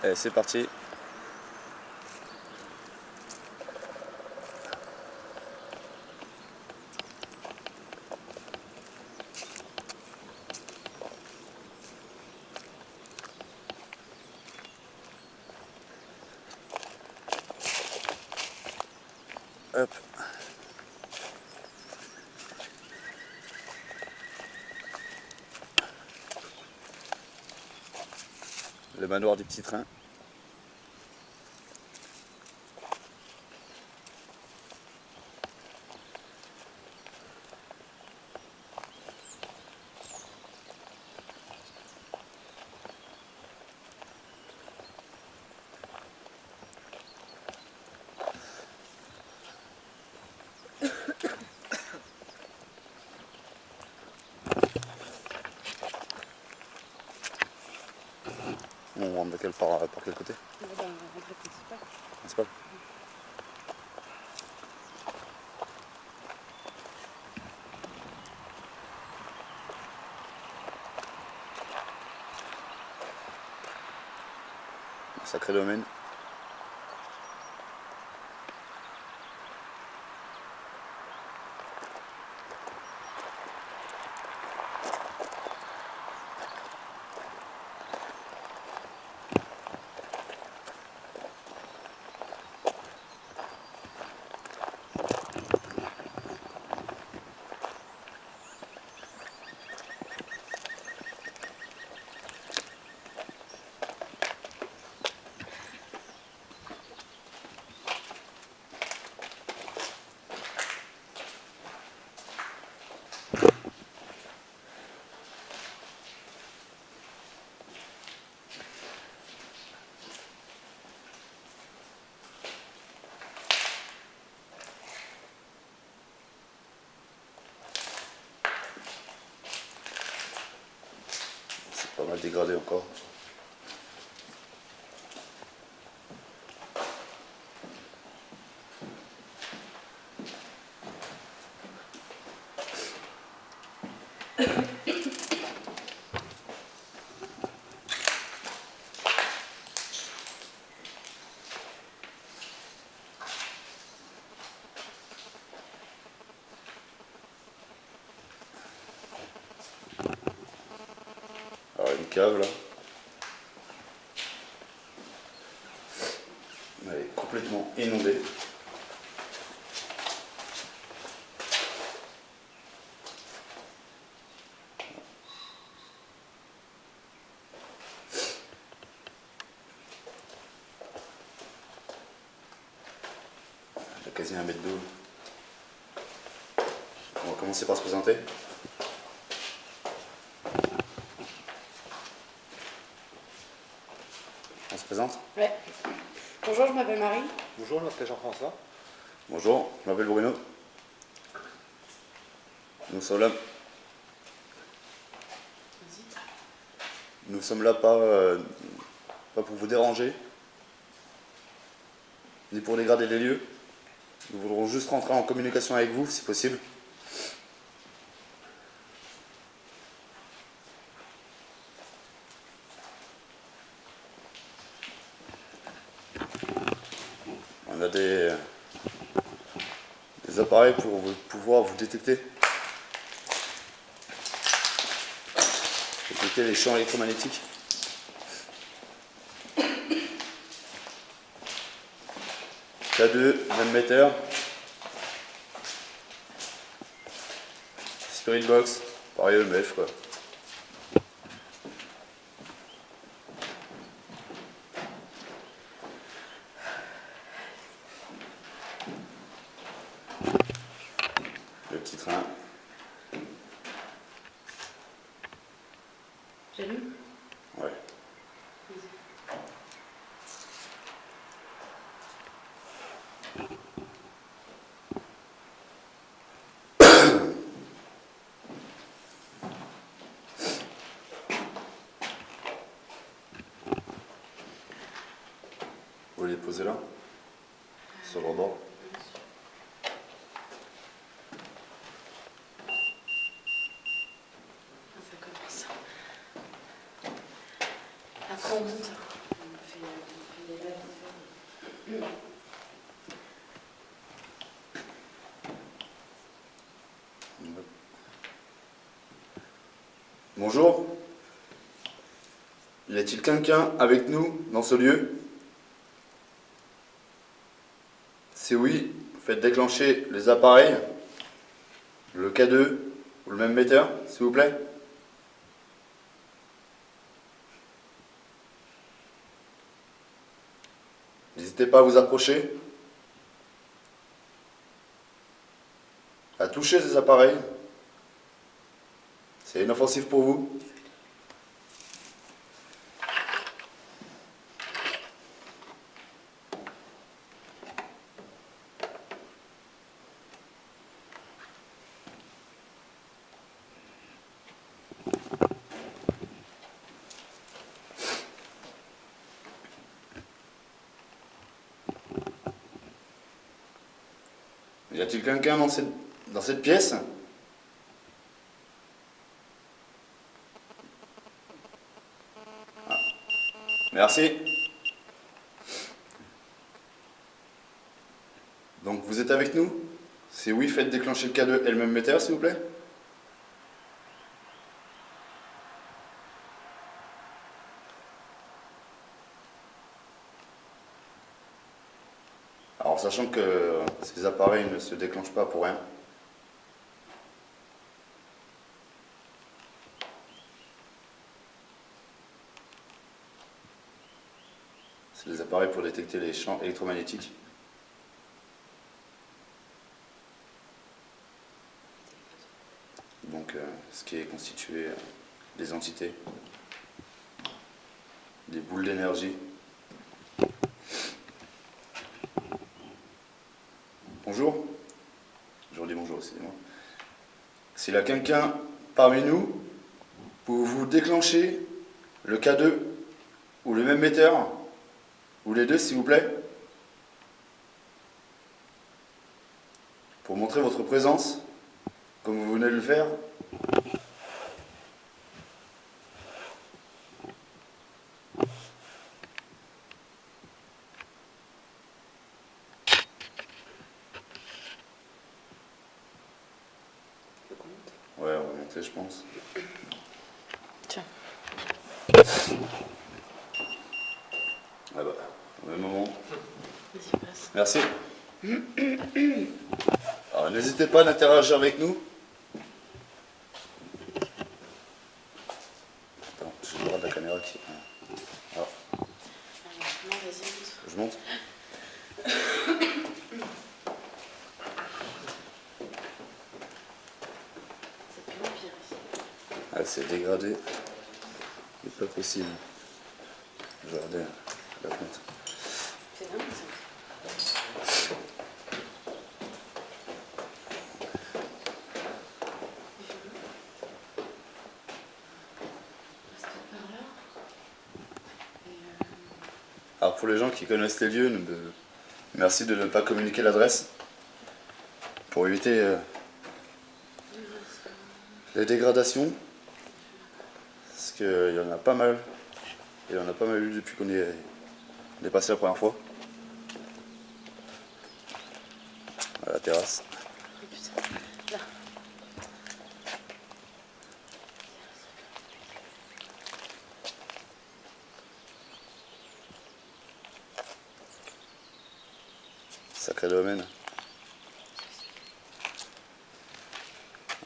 Allez, c'est parti. Hop. Le manoir du petit train. On rentre par quel côté? Rentrée principale. Principal. Sacré domaine. C'est pas mal dégradé encore. Alors une cave là. Elle est complètement inondée. Il y a quasi 1 mètre d'eau. On va commencer par se présenter. On se présente? Ouais. Bonjour, je m'appelle Marie. Bonjour, je m'appelle Jean-François. Bonjour, je m'appelle Bruno. Nous sommes là. Nous sommes là pas pour vous déranger, ni pour dégrader les lieux. Nous voudrons juste rentrer en communication avec vous, si possible. On a des appareils pour pouvoir vous détecter les champs électromagnétiques. K2, même émetteur. Spirit Box, pareil EMF quoi. Le petit train. J'allume. Ouais. Vous voulez les poser là, sur le rebord. Ça commence. Après on monte. On fait Bonjour. Y a-t-il quelqu'un avec nous dans ce lieu? Si oui, faites déclencher les appareils, le K2 ou le même metteur, s'il vous plaît. N'hésitez pas à vous approcher, à toucher ces appareils. C'est inoffensif pour vous. Y a-t-il quelqu'un dans cette pièce? Ah. Merci. Donc vous êtes avec nous? Si oui, faites déclencher le K2 et le même metteur, s'il vous plaît. Alors sachant que ces appareils ne se déclenchent pas pour rien. C'est des appareils pour détecter les champs électromagnétiques. Donc ce qui est constitué des entités, des boules d'énergie. Bonjour. Je redis bonjour, excusez-moi. S'il y a quelqu'un parmi nous, pouvez-vous déclencher le K2 ou le même metteur, ou les deux s'il vous plaît, pour montrer votre présence, comme vous venez de le faire. Ouais, on va monter, je pense. Tiens. Ah bah, au même moment. Vas-y, passe. Merci. Alors, n'hésitez pas à interagir avec nous. Attends, j'ai le droit de la caméra qui... Alors, Non, vas-y, monte. je monte. C'est plus pire ici. Ah, c'est dégradé. C'est pas possible. Je vais regarder la fenêtre. C'est dingue ça. Reste par là. Alors pour les gens qui connaissent les lieux, merci de ne pas communiquer l'adresse pour éviter les dégradations. Parce qu'il y en a pas mal. Il y en a pas mal eu depuis qu'on est passé la première fois. À la terrasse. Oh putain, là. Sacré domaine.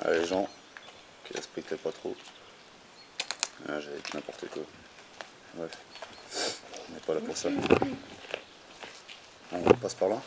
Ah, les gens qui respectaient pas trop. Ah, j'avais dit n'importe quoi. Bref. On n'est pas là pour ça. On passe par là.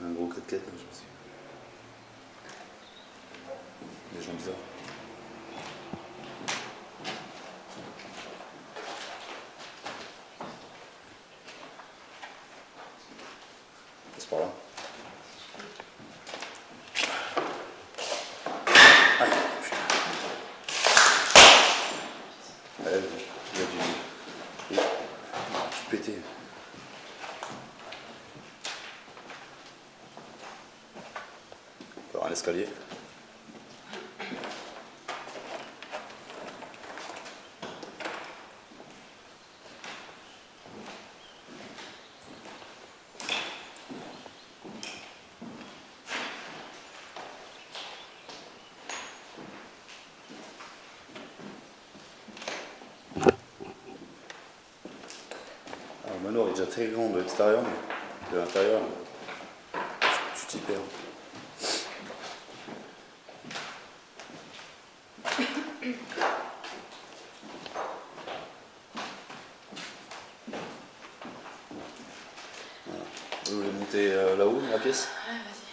Un gros 4x4, je me suis. Des gens bizarres. Passe par là. Ah, putain. Ouais, il y a du. Tout pété. l'escalier. Alors, le manoir est déjà très grand de l'extérieur, mais de l'intérieur, tu t'y perds. Voilà. Vous voulez monter là-haut, dans la pièce? Ouais, vas-y.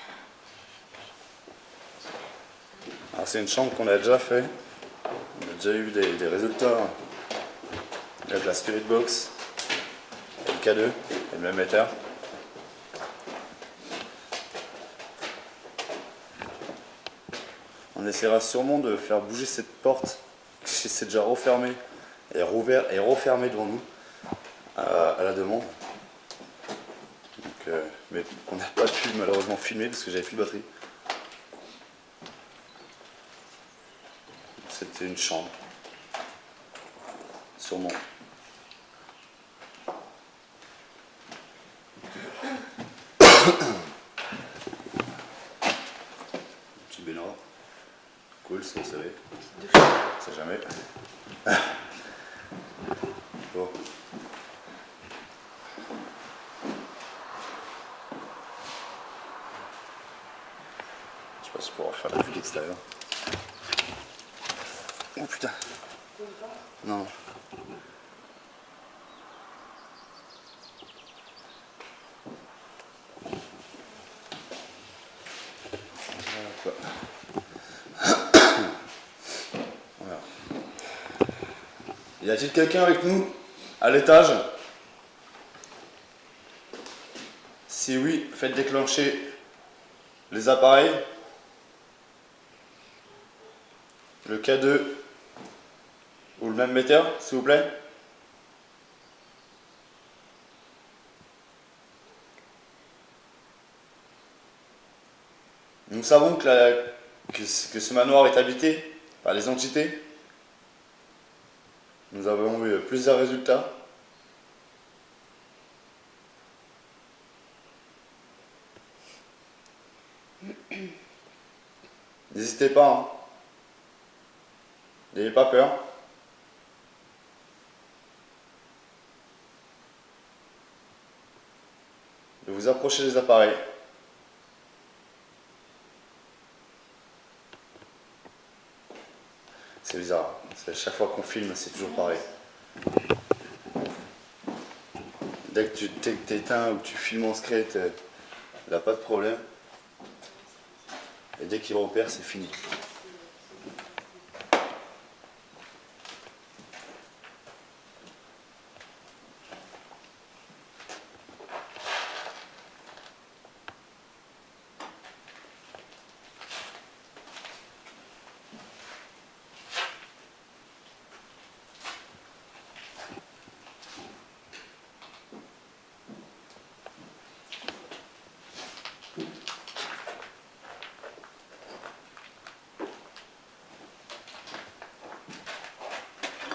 Alors, c'est une chambre qu'on a déjà fait. On a déjà eu des résultats avec la Spirit Box, et le K2, et le même éther. On essaiera sûrement de faire bouger cette porte qui s'est déjà refermée et refermée devant nous à la demande. Donc, mais on n'a pas pu malheureusement filmer parce que j'avais plus de batterie. C'était une chambre. Sûrement. Petit baignoire. Cool, ça vous savez. C'est jamais. Bon. Je sais pas si je pourrai faire la vue d'extérieur. Oh putain. Non. Voilà. Y a-t-il quelqu'un avec nous à l'étage? Si oui, faites déclencher les appareils. Le K2 ou le même metteur, s'il vous plaît. Nous savons que ce manoir est habité par les entités. Nous avons eu plusieurs résultats. N'hésitez pas, hein. N'ayez pas peur. De vous approcher des appareils. C'est bizarre. Chaque fois qu'on filme, c'est toujours pareil. Dès que tu t'éteins ou que tu filmes en secret, il n'a pas de problème. Et dès qu'il repère, c'est fini.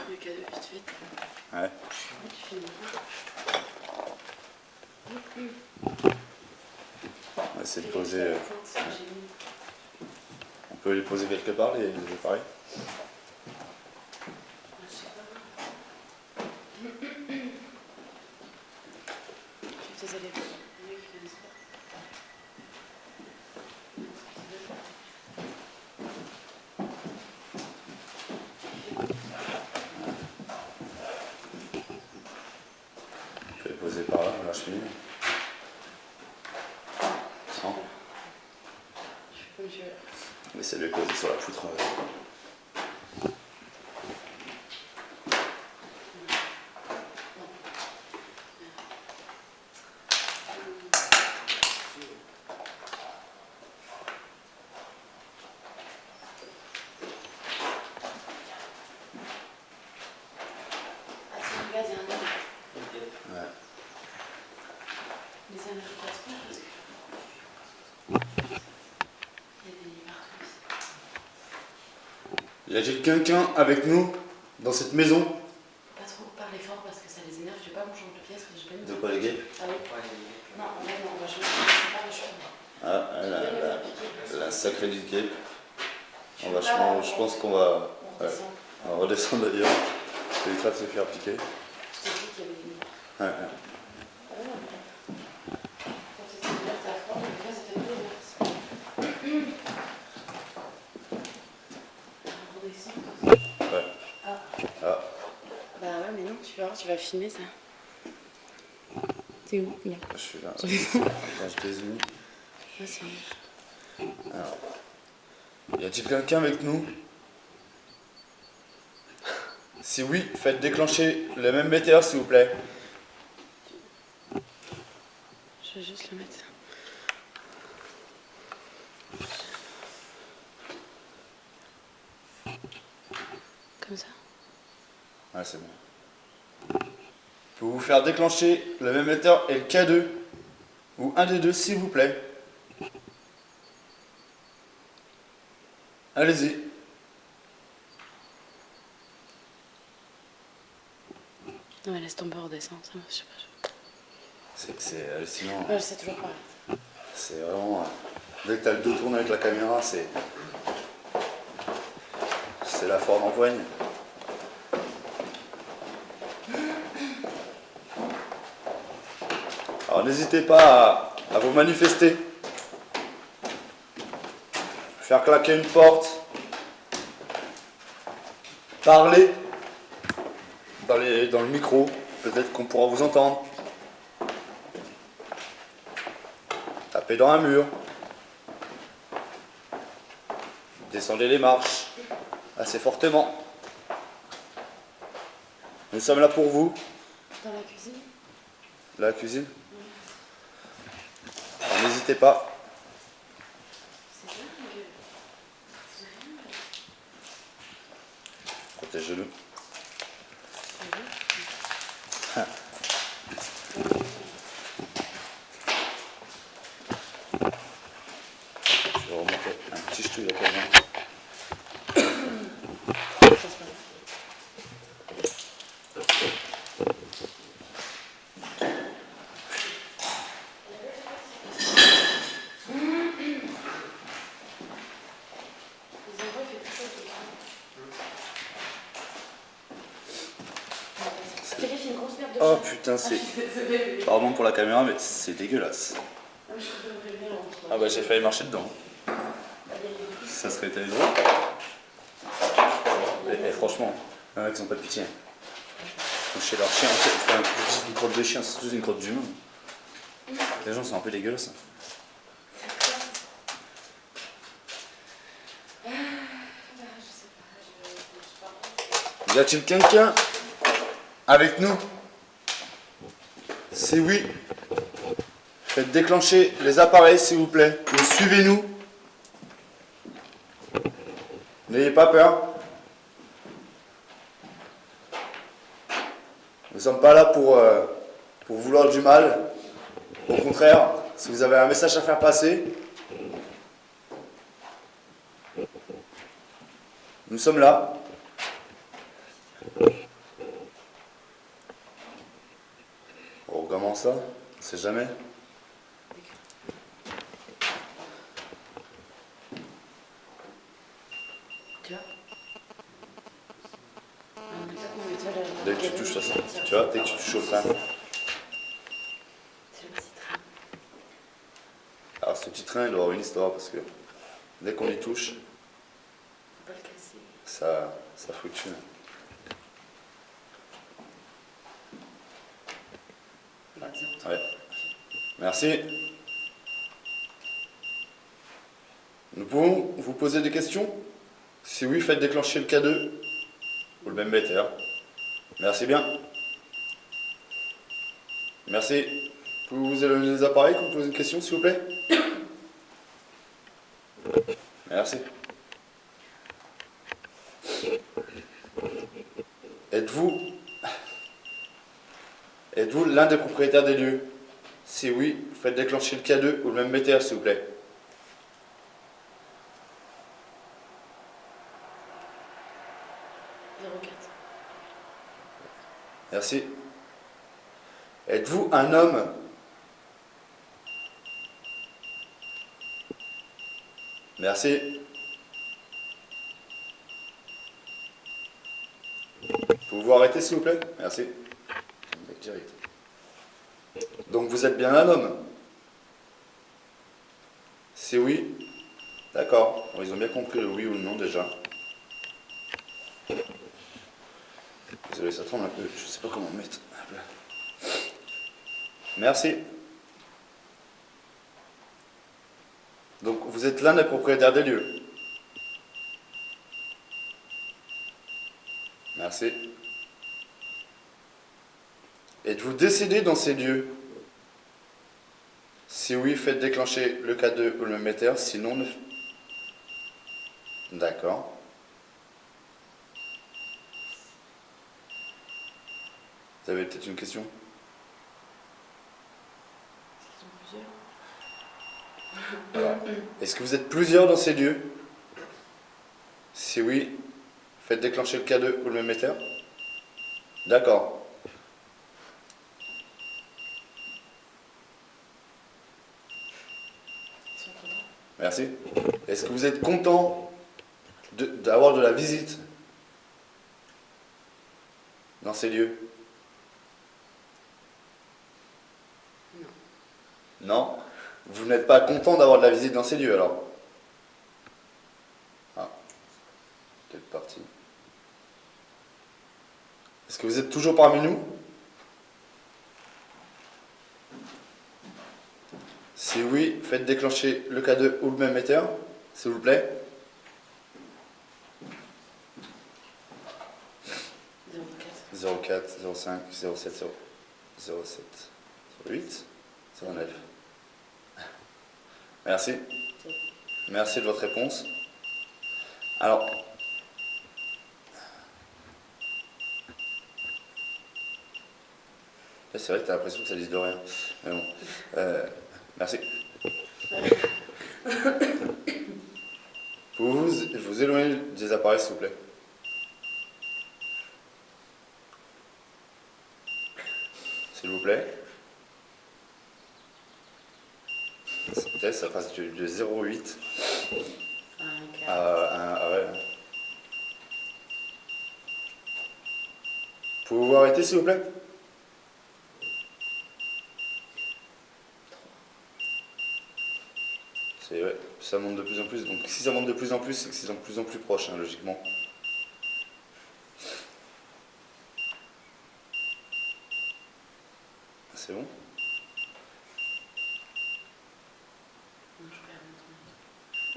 Le cadeau vite fait. Ouais. Tu filmes. On va essayer de poser. On peut les poser quelque part, les appareils. Je sais pas. Je suis désolée. Oui, je ne sais pas. On peut les poser par là, dans la cheminée. Non. Je fais comme tu veux. On essaie de les poser sur la poutre. Ah, c'est un gaz et un homme. Ouais. Les Américains, parce que il y a des Y a-t-il quelqu'un avec nous dans cette maison? Pas trop parler fort parce que ça les énerve. Je vais pas mon chambre de pièce parce que j'ai pas une. De quoi les gays? Ah oui. Non, en fait, non, on va changer. C'est pas le chambre. Ah, la sacrée du guêpe. Je pense qu'on va, On redescend. on va redescendre d'ailleurs. Ça évitera de se faire piquer. Je t'ai dit qu'il y avait une. Ouais. Ah ouais, non. Quand c'était ouvert, t'as froid, mais là, c'était pas ouvert. On redescend. Ouais. Ah. Ah. Bah ouais, mais non, tu vas voir, tu vas filmer ça. T'es où? Bien. Je suis là. Quand je les unis. Ah, c'est vrai. Alors. Y a-t-il quelqu'un avec nous? Si oui, faites déclencher le même météore s'il vous plaît. Je vais juste le mettre. Comme ça. Ouais, c'est bon. Pouvez-vous faire déclencher le même météore et le K2? Ou un des deux s'il vous plaît. Allez-y. Non, mais laisse tomber, redescend. Ça, je sais pas. C'est hallucinant. Ouais, je sais toujours pas. C'est vraiment. Dès que t'as le dos tourné avec la caméra, c'est la Ford Empoigne. Alors n'hésitez pas à vous manifester. Faire claquer une porte. Parler dans le micro. Peut-être qu'on pourra vous entendre. Taper dans un mur. Descendez les marches assez fortement. Nous sommes là pour vous. Dans la cuisine? La cuisine. Alors n'hésitez pas. C'est bien, mais. C'est rien. Protégez-le. Je vais remonter un petit ch'touille à la caméra. Oh putain, c'est. Pardon pour la caméra, mais c'est dégueulasse. Ah bah j'ai failli marcher dedans. Ça serait été drôle. Et franchement, il y en a qui sont pas de pitié. Chez leur chien, enfin, une crotte de chien, c'est surtout une crotte d'humain. Les gens sont un peu dégueulasses. Y a-t-il quelqu'un avec nous? Si oui, faites déclencher les appareils s'il vous plaît. Ou suivez-nous. N'ayez pas peur. Nous ne sommes pas là pour vouloir du mal. Au contraire, si vous avez un message à faire passer, nous sommes là. Oh, comment ça? On sait jamais. Tu vois? Dès que tu touches ça, tu vois, dès que tu touches au frein. C'est le petit train. Alors ce petit train, il doit avoir une histoire parce que dès qu'on y touche, Faut pas le casser. ça fluctue. Ouais. Merci. Nous pouvons vous poser des questions? Si oui, faites déclencher le K2 ou le même météore. Merci bien. Merci. Pouvez-vous éloigner les appareils pour poser une question, s'il vous plaît? Merci. Êtes-vous l'un des propriétaires des lieux? Si oui, faites déclencher le K2 ou le même météore, s'il vous plaît. Merci. Êtes-vous un homme? Merci. Pouvez-vous arrêter s'il vous plaît? Merci. Direct. Donc vous êtes bien un homme? C'est oui? D'accord. Bon, ils ont bien compris le oui ou le non déjà. Désolé, ça tremble un peu. Je sais pas comment mettre. Hop là. Merci. Donc vous êtes l'un des propriétaires des lieux? Merci. Êtes-vous décédé dans ces lieux? Si oui, faites déclencher le K2 ou le metteur, sinon ne... D'accord. Vous avez peut-être une question? Ils sont plusieurs. Alors, est-ce que vous êtes plusieurs dans ces lieux? Si oui, faites déclencher le K2 ou le metteur. D'accord. Ils sont contents. Merci. Est-ce que vous êtes content d'avoir de la visite dans ces lieux? Non. Non? Vous n'êtes pas content d'avoir de la visite dans ces lieux alors? Ah, peut-être parti. Est-ce que vous êtes toujours parmi nous? Si oui, faites déclencher le K2 ou le même metteur, s'il vous plaît. 04, 05, 07, 07, 08, 09. Merci. Merci de votre réponse. Alors, c'est vrai que tu as l'impression que ça dit de rien. Mais bon. Merci. Vous éloigner des appareils, s'il vous plaît. S'il vous plaît. Peut-être ça passe de 0,8 à ouais. Pouvez-vous arrêter, s'il vous plaît? C'est ouais, ça monte de plus en plus. Donc si ça monte de plus en plus, c'est que c'est de plus en plus proche, hein, logiquement. C'est bon?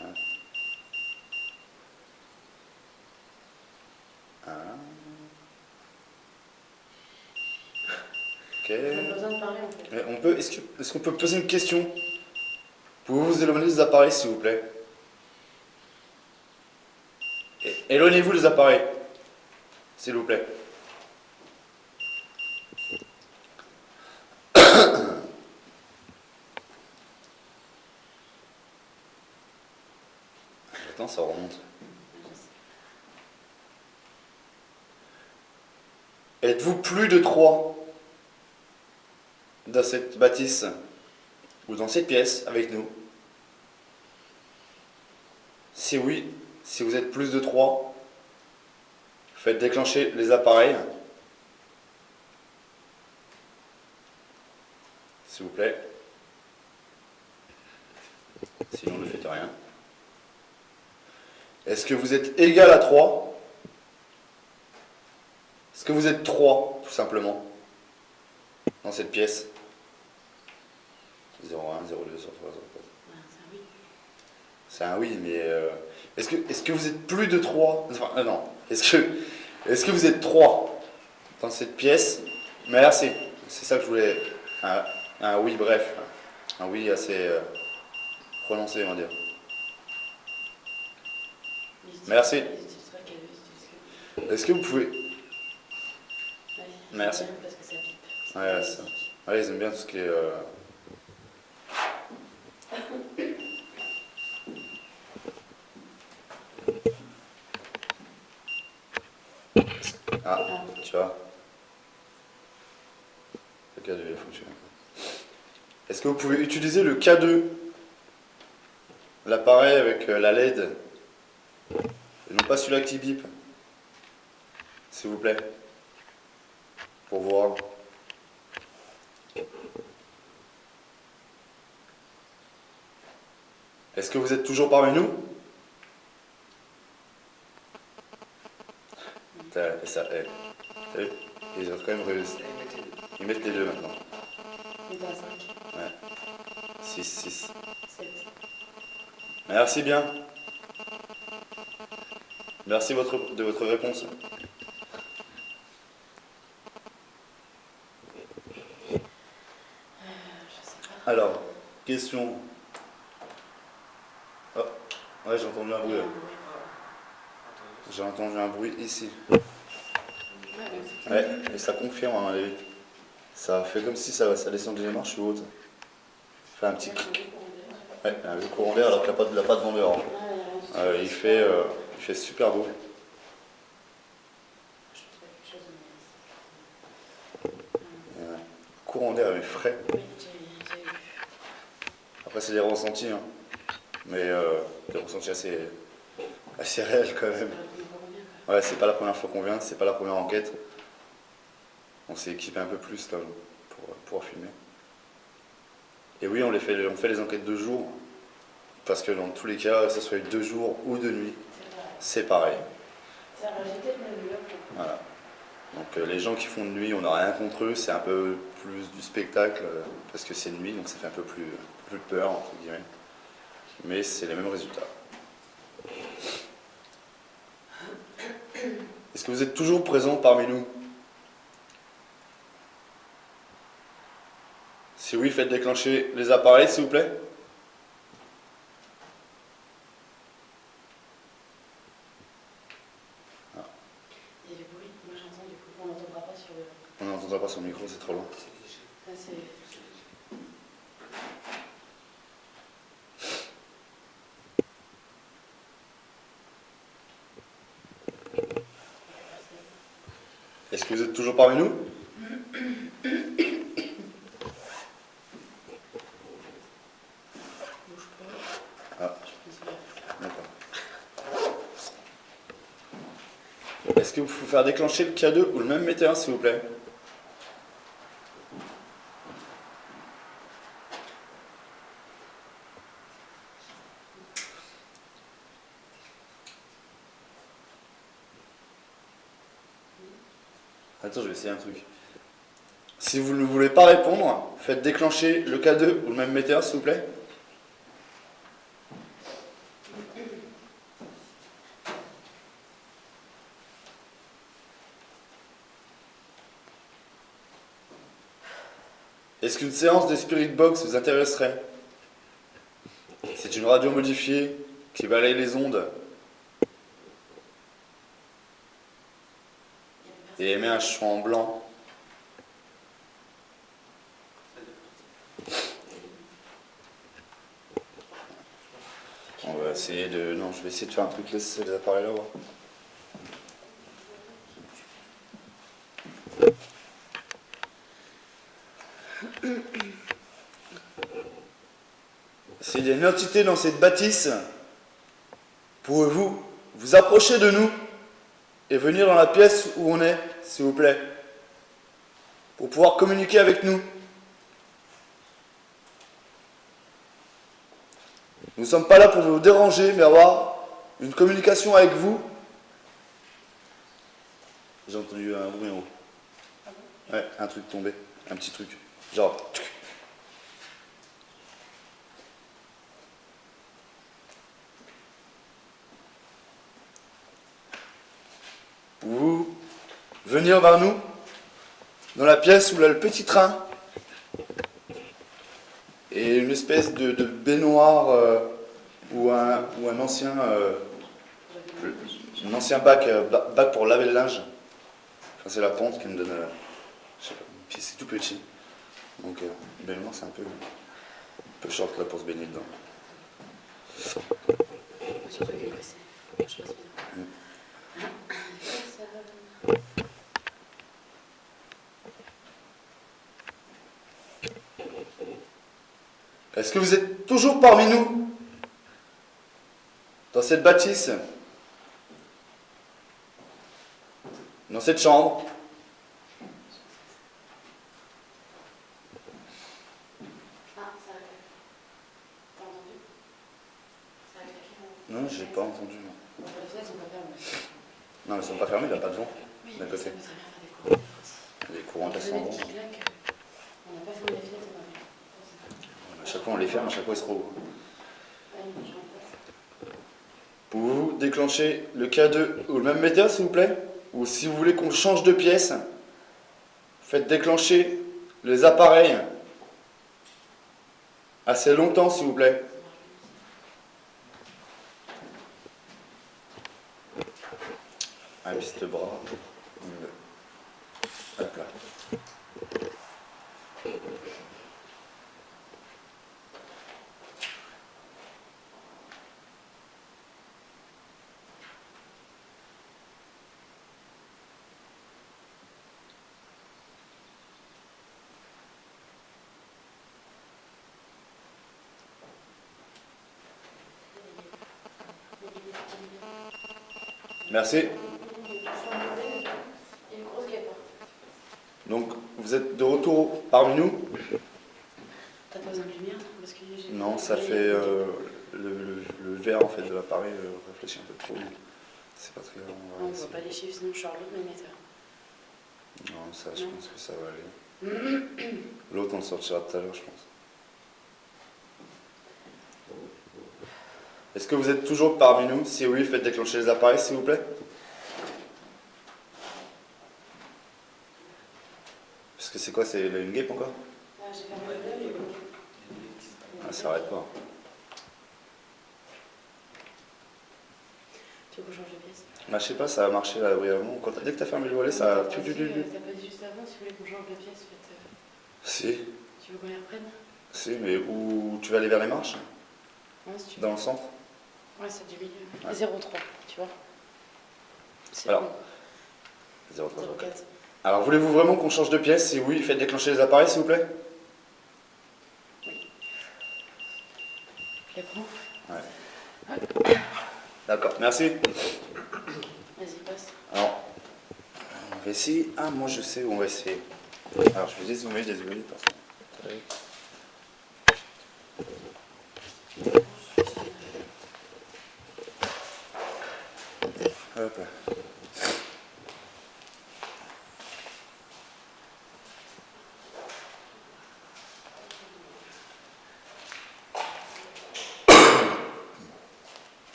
Ah. Ah. Ok. On a besoin de parler en fait. Mais on peut, est-ce qu'on peut poser une question? Pouvez-vous vous éloigner des appareils, s'il vous plaît? Éloignez-vous des appareils, s'il vous plaît. Attends, ça remonte. Êtes-vous plus de 3 dans cette bâtisse ou dans cette pièce avec nous? Si oui, si vous êtes plus de 3, faites déclencher les appareils. S'il vous plaît. Sinon, ne faites rien. Est-ce que vous êtes égal à 3? Est-ce que vous êtes 3, tout simplement, dans cette pièce? 0,1, 0,2, 0,3, 0,4. C'est un oui, mais est-ce que vous êtes plus de 3? Enfin, non. Est-ce que vous êtes 3 dans cette pièce? Merci. C'est ça que je voulais. Un oui, bref. Un oui assez prononcé, on va dire. Merci. Est-ce que vous pouvez... Merci. Ouais, ça. Ouais, ils aiment bien tout ce qui est... Ah, tu vois. K2 il a fonctionné. Est-ce que vous pouvez utiliser le K2, l'appareil avec la LED, et non pas celui-là qui bip, s'il vous plaît, pour voir. Est-ce que vous êtes toujours parmi nous? Et ça, t'as vu? Ils ont quand même réussi. Ils mettent les deux maintenant. Il est à 5, Ouais. 6, 6. 7. Merci bien. Merci de votre réponse. Je sais pas. Alors, question. Oh, ouais, j'ai entendu un bruit. Là. J'ai entendu un bruit ici. Ouais, et ça confirme à mon avis. Ça fait comme si ça descendait les marches ou autre. Ça fait un petit cric. Ouais, un vieux courant d'air alors qu'il n'y a pas de vent dehors. Il fait super beau. Courant d'air est frais. Après c'est des ressentis, hein. Mais des ressentis assez réels quand même. Ouais, c'est pas la première fois qu'on vient, c'est pas la première enquête. On s'est équipé un peu plus là, pour pouvoir filmer. Et oui, on fait les enquêtes de jour, parce que dans tous les cas, que ce soit de jour ou de nuit, c'est pareil. Voilà. Donc les gens qui font de nuit, on n'a rien contre eux, c'est un peu plus du spectacle, parce que c'est de nuit, donc ça fait un peu plus peur, entre guillemets. Mais c'est les mêmes résultats. Est-ce que vous êtes toujours présents parmi nous? Si oui, faites déclencher les appareils, s'il vous plaît. Il y a du bruit, moi j'entends, du coup on n'entendra pas sur le... On n'entendra pas sur le micro, c'est trop loin. Ça c'est... Est-ce que vous êtes toujours parmi nous? Bouge pas. Ah, Je pense d'accord. Est-ce que vous pouvez faire déclencher le K2 ou le même météore, s'il vous plaît? Attends, je vais essayer un truc. Si vous ne voulez pas répondre, faites déclencher le K2 ou le même météore, s'il vous plaît. Est-ce qu'une séance de Spirit Box vous intéresserait? C'est une radio modifiée qui balaye les ondes et émet un champ blanc. On va essayer de... Non, je vais essayer de faire un truc, laisse les appareils là. S'il y a une entité dans cette bâtisse, pouvez-vous vous approcher de nous et venir dans la pièce où on est, s'il vous plaît, pour pouvoir communiquer avec nous? Nous ne sommes pas là pour vous déranger, mais avoir une communication avec vous. J'ai entendu un bruit en haut. Ouais, un truc tombé, un petit truc. Genre... Vous venir vers nous, dans la pièce où il y a le petit train, et une espèce de baignoire ou un ancien bac pour laver le linge. Enfin, c'est la pente qui me donne... je sais pas, puis c'est tout petit. Donc baignoire c'est un peu short là pour se baigner dedans. Surtout qu'il est cassé. Je passe bien. Est-ce que vous êtes toujours parmi nous dans cette bâtisse, dans cette chambre? Ah, ça a claqué. T'as entendu? Ça a claqué ou... Non, j'ai pas entendu. Non, Bon, les fenêtres sont pas fermées. non elles sont pas fermées, il n'y a pas de vent. Oui, D'un mais côté. ça peut très bien faire des courants d'air aussi. Les courants d'air Les sont fenêtres bons. qui claquent, on n'a pas fermé les fenêtres, on a rien. À chaque fois on les ferme, à chaque fois ils se rouvrent. Ah oui, je remplace. Pouvez-vous déclencher le K2 ou le même metteur s'il vous plaît? Ou si vous voulez qu'on change de pièce, faites déclencher les appareils assez longtemps s'il vous plaît. Un piste bras. Hop là. Merci. Il y a une grosse guêpe. Donc, vous êtes de retour parmi nous? T'as pas besoin de lumière? Parce que j'ai... Non, ça fait le verre en fait de l'appareil réfléchit un peu trop. C'est pas très grave. On voit pas les chiffres, sinon je sors l'autre émetteur. Non, ça, je pense que ça va aller. L'autre, on le sortira tout à l'heure, je pense. Est-ce que vous êtes toujours parmi nous? Si oui, faites déclencher les appareils, s'il vous plaît. Parce que c'est quoi? C'est une guêpe encore? Ah, j'ai fermé le bleu, mais bon. Ah, ça arrête pas. Tu veux qu'on change de pièce? Bah, je sais pas, ça a marché là brièvement. Dès que t'as fermé le volet, ça a... T'as pas dit juste avant, si vous voulez qu'on change de pièce, faites... Si, Tu veux qu'on les reprenne? si, mais où tu vas aller vers les marches? Ouais, si tu veux. Dans le centre? Ouais, c'est du milieu. Ouais. 0,3, tu vois. C'est Alors, bon. 0,3. 0,4. Alors, voulez-vous vraiment qu'on change de pièce? Si oui, faites déclencher les appareils, s'il vous plaît. Je les prends. Ouais. D'accord, merci. Vas-y, passe. Alors, on va essayer. Ah, moi je sais où on va essayer. Alors, je vais dézoomer, désolé. Hop là.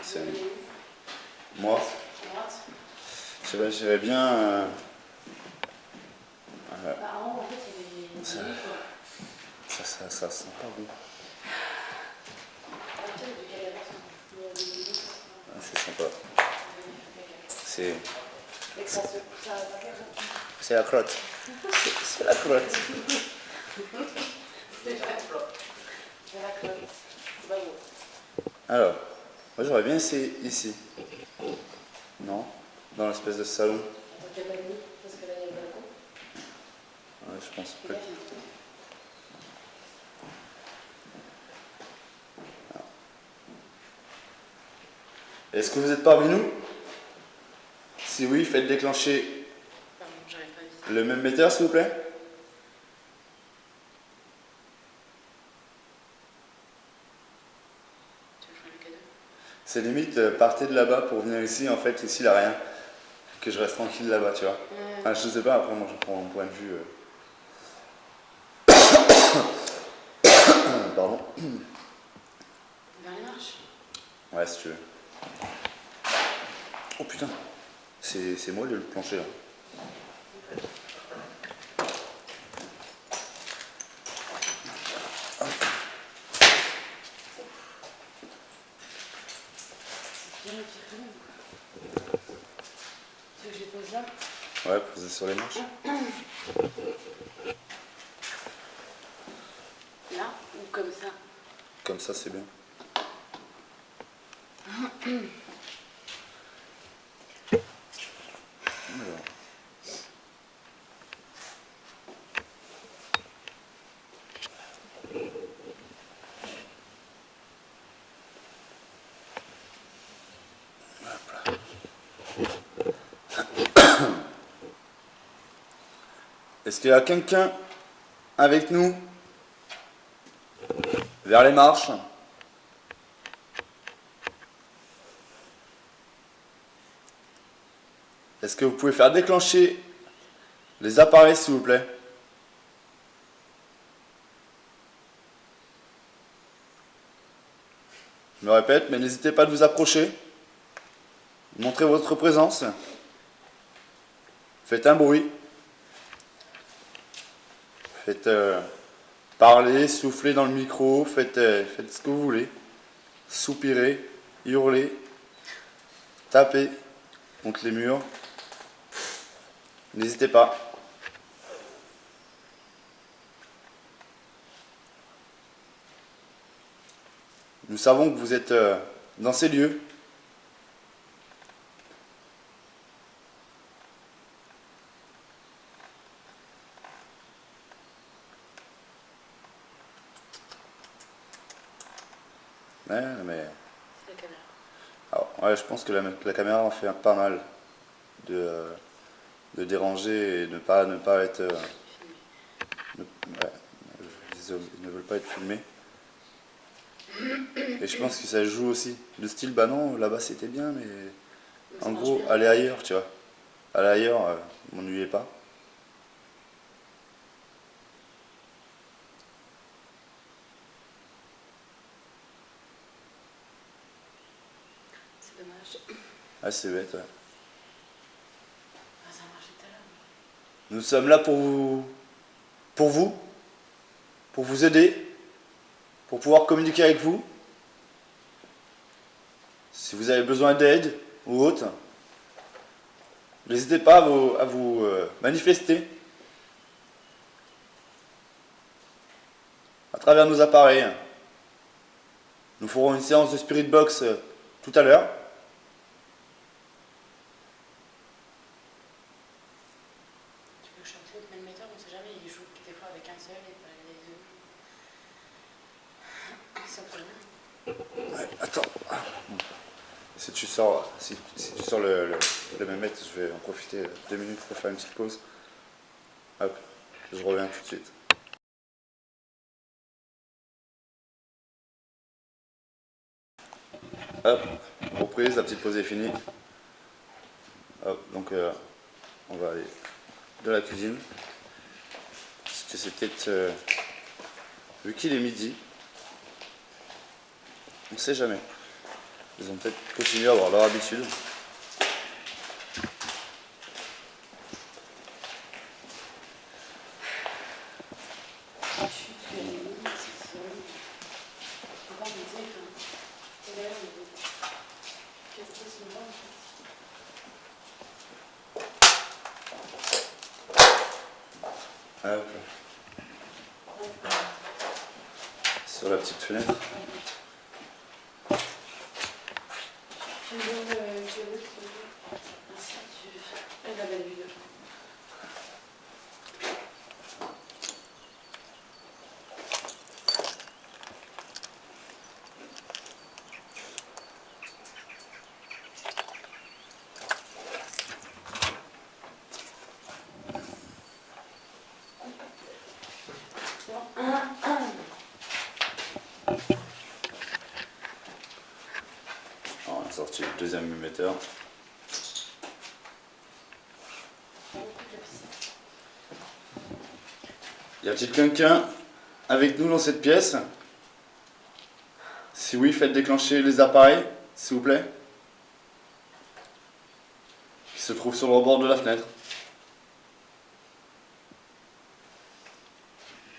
C'est moi. J'avais bien. Bah, en haut, en fait, il y avait Ça- ça sent pas bon. Ah, c'est sympa. C'est la crotte. C'est la crotte. Alors, moi j'aurais bien essayé ici. Non? Dans l'espèce de salon. Ouais, je pense pas. Est-ce que vous êtes parmi nous? Si oui, faites déclencher Pardon, j'arrive pas à viser. le même metteur, s'il vous plaît. Tu veux faire le cadeau? C'est limite, partez de là-bas pour venir ici. En fait, ici, il n'y a rien. Que je reste tranquille là-bas, tu vois. Enfin, je sais pas, après, moi, je prends mon point de vue. Pardon. Vers les marches. Ouais, si tu veux. Oh putain, c'est moi le plancher là. Bien le pied quand même. Tu veux que je les pose là? Ouais, posez sur les marches. Là ou comme ça? Comme ça, c'est bien. Alors. Est-ce qu'il y a quelqu'un avec nous vers les marches? Est-ce que vous pouvez faire déclencher les appareils, s'il vous plaît? Je me répète, mais n'hésitez pas à vous approcher. Montrez votre présence. Faites un bruit. Faites parler, souffler dans le micro. Faites ce que vous voulez. Soupirez, hurlez, tapez contre les murs. N'hésitez pas. Nous savons que vous êtes dans ces lieux. Ouais, mais... C'est la caméra. Alors, ouais, je pense que la caméra en fait pas mal de déranger et ne pas être... ouais, ils ne veulent pas être filmés. Et je pense que ça joue aussi. Le style, bah non, là-bas c'était bien, mais en gros, allez ailleurs, tu vois. Allez ailleurs, m'ennuyez pas. C'est dommage. Ah, c'est bête, ouais. Ah, ça a marché tout à l'heure. Nous sommes là pour vous aider, pour pouvoir communiquer avec vous. Si vous avez besoin d'aide ou autre, n'hésitez pas à vous manifester à travers nos appareils. Nous ferons une séance de Spirit Box tout à l'heure. Tu peux changer de même metteur, on sait jamais, il joue des fois avec un seul et pas les deux. Ça peut. Ouais, attends. Si tu sors le même mètre, je vais en profiter 2 minutes pour faire une petite pause. Hop, je reviens tout de suite. Hop, reprise, la petite pause est finie. Hop, donc on va aller dans la cuisine. Parce que c'est peut-être... vu qu'il est midi, on ne sait jamais. Ils ont peut-être continué à avoir leur habitude. Hop. Sur la petite fenêtre. On a sorti le deuxième émetteur. Y a-t-il quelqu'un avec nous dans cette pièce? Si oui, faites déclencher les appareils, s'il vous plaît. Qui se trouvent sur le rebord de la fenêtre.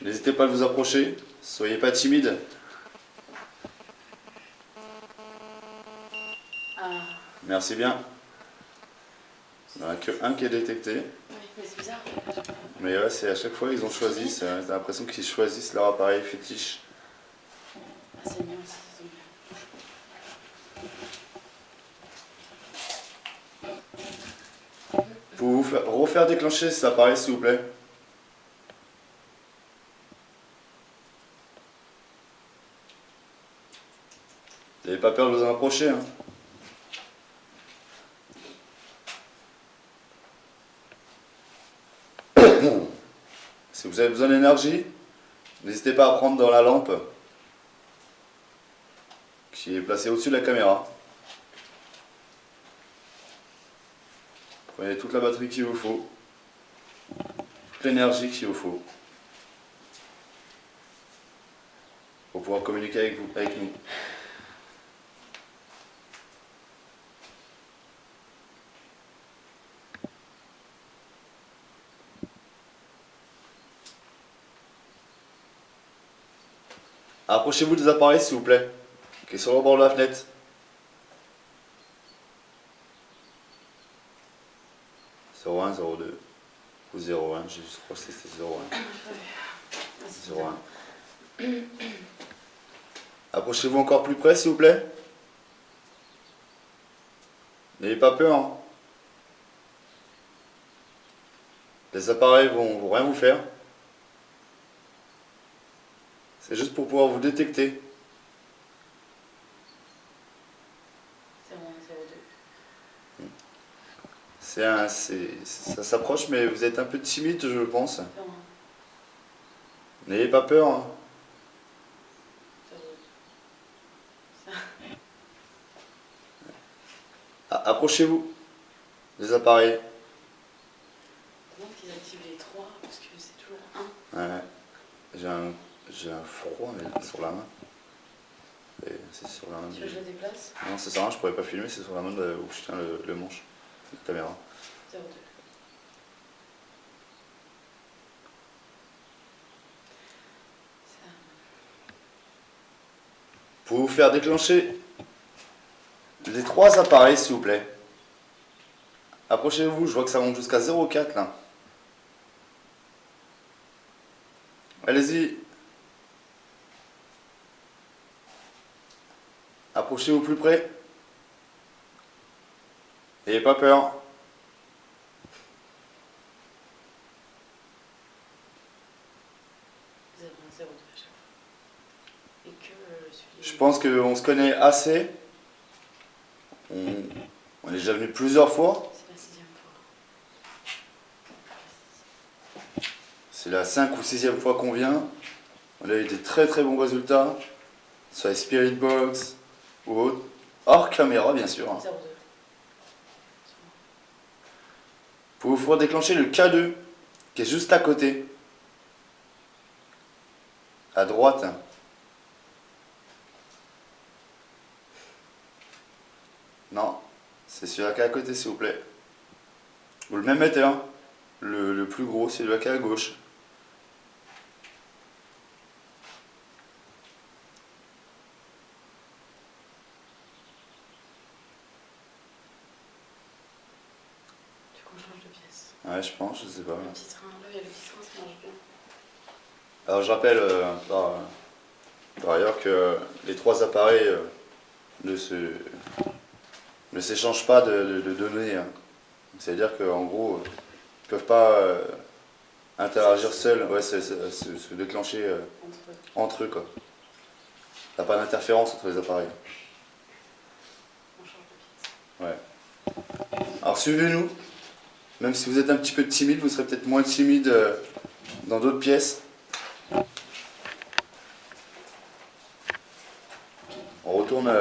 N'hésitez pas à vous approcher, soyez pas timide. Merci bien. Il n'y en a qu'un qui est détecté. Oui, mais c'est bizarre. Mais ouais, c'est à chaque fois ils ont choisi, t'as l'impression qu'ils choisissent leur appareil fétiche. Ah, c'est mignon, ça, c'est mignon. Pouvez-vous refaire déclencher cet appareil s'il vous plaît? Vous n'avez pas peur de vous en approcher hein? Si vous avez besoin d'énergie, n'hésitez pas à prendre dans la lampe qui est placée au-dessus de la caméra. Prenez toute la batterie qu'il vous faut, toute l'énergie qu'il vous faut pour pouvoir communiquer avec nous. Approchez-vous des appareils s'il vous plaît, qui sont au bord de la fenêtre. « 01, 02 ou 01, je crois que c'était 01. 01. Approchez-vous encore plus près s'il vous plaît. N'ayez pas peur. Hein. Les appareils vont rien vous faire. C'est juste pour pouvoir vous détecter. 01, 02. Ça s'approche, mais vous êtes un peu timide, je pense. N'ayez pas peur. Hein. Approchez-vous des appareils. Comment qu'ils activent les 3 parce que c'est toujours 1. Ouais. J'ai un froid mais sur la main. C'est sur la main. Tu veux que je le déplace? Non, c'est ça, je pourrais pas filmer, c'est sur la main où je tiens le manche de la caméra. 02. Pouvez-vous faire déclencher les 3 appareils s'il vous plaît? Approchez-vous, je vois que ça monte jusqu'à 0,4 là. Allez-y. Approchez-vous plus près. N'ayez pas peur. Et que je pense qu'on se connaît assez. On est déjà venu plusieurs fois. C'est la 6e fois. C'est la 5 ou 6e fois qu'on vient. On a eu des très très bons résultats. Sur les Spirit Box ou autres. Hors caméra bien sûr. 02. Pouvez-vous pouvoir déclencher le K2 qui est juste à côté. À droite. Non, c'est celui-là qui est à côté s'il vous plaît. Ou le même émetteur. Le plus gros, c'est celui-là qui est à gauche. Tu veux qu'on change de pièce? Ouais, je pense, je sais pas. Le petit train, là, il y a le petit train, ça marche bien. Alors je rappelle par ailleurs que les 3 appareils ne s'échangent pas de données. Hein. C'est-à-dire qu'en gros, ils ne peuvent pas interagir seuls, ouais, se déclencher entre eux. Quoi. Il n'y a pas d'interférence entre les appareils. On change de pièce. Ouais. Alors suivez-nous. Même si vous êtes un petit peu timide, vous serez peut-être moins timide dans d'autres pièces. On retourne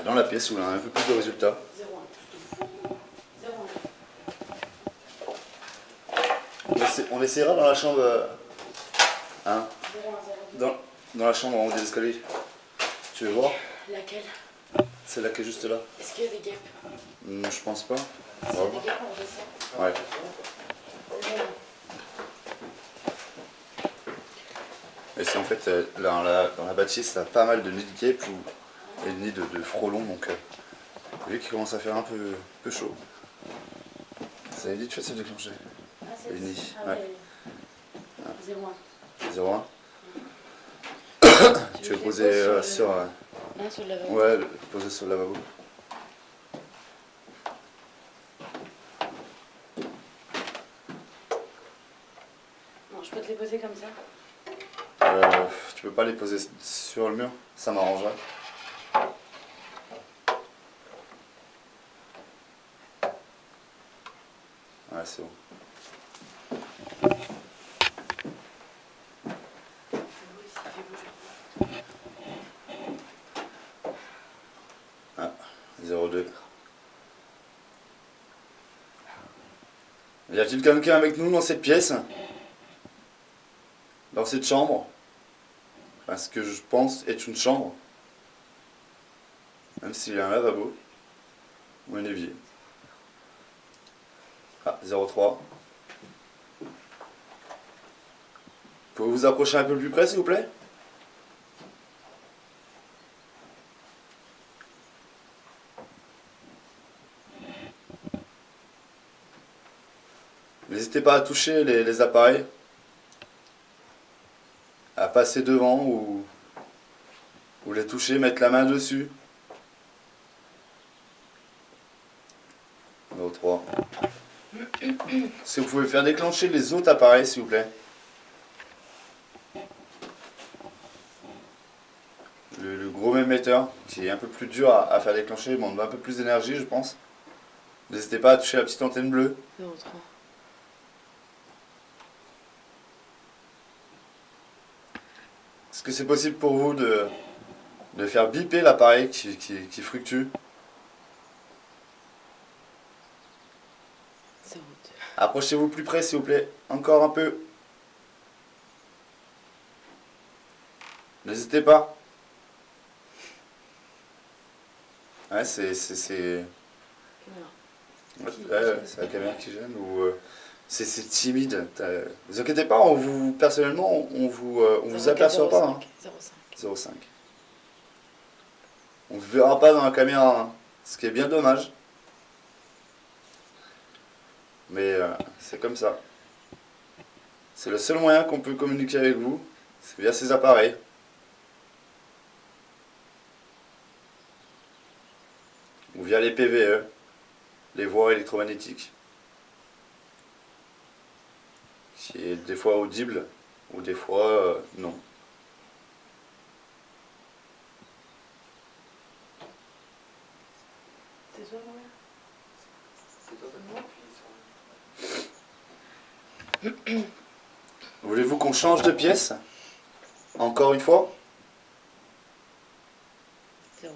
dans la pièce où on a un peu plus de résultats. 01. On essaiera dans la chambre. Hein, 01, 02. dans la chambre en haut des escaliers. Tu veux voir? Laquelle? Celle-là qui est juste là. Est-ce qu'il y a des guêpes? Je pense pas. S'il y a des guêpes, on descend. Ouais. Et c'est en fait, dans la bâtisse, ça a pas mal de nids de guêpes et de nids de frelons, donc vu qu'il commence à faire un peu chaud. Ça vite fait de se déclencher. Ah, c'est Les nids, ah, ouais. 01. 01. Tu veux poser sur... Là, sur le lavabo. Ouais, poser sur le lavabo. je peux te les poser comme ça. Tu peux pas les poser sur le mur, ça m'arrangerait. Ouais, c'est bon. Oui, ça fait bouger. Ah, 02. Y a-t-il quelqu'un avec nous dans cette pièce? Dans cette chambre? Enfin, ce que je pense est une chambre. Même s'il y a un lavabo. Ou un évier. Ah, 03. Pouvez-vous vous approcher un peu plus près, s'il vous plaît? N'hésitez pas à toucher les appareils. À passer devant ou les toucher, mettre la main dessus. 03. Est-ce que vous pouvez faire déclencher les autres appareils, s'il vous plaît? Le gros émetteur, qui est un peu plus dur à faire déclencher, demande un peu plus d'énergie, je pense. N'hésitez pas à toucher la petite antenne bleue. 03. Est-ce que c'est possible pour vous de faire biper l'appareil qui fluctue? 02. Approchez-vous plus près, s'il vous plaît. Encore un peu. N'hésitez pas. Ouais, c'est la caméra qui gêne ou c'est timide. Vous inquiétez pas, personnellement, on vous aperçoit pas. Hein. 05. 05. On ne verra pas dans la caméra, hein, ce qui est bien dommage. Mais c'est comme ça. C'est le seul moyen qu'on peut communiquer avec vous, c'est via ces appareils. Ou via les PVE, les voies électromagnétiques. Qui est des fois audible, ou des fois non. C'est toi, moi? Voulez-vous qu'on change de pièce? Encore une fois? 02.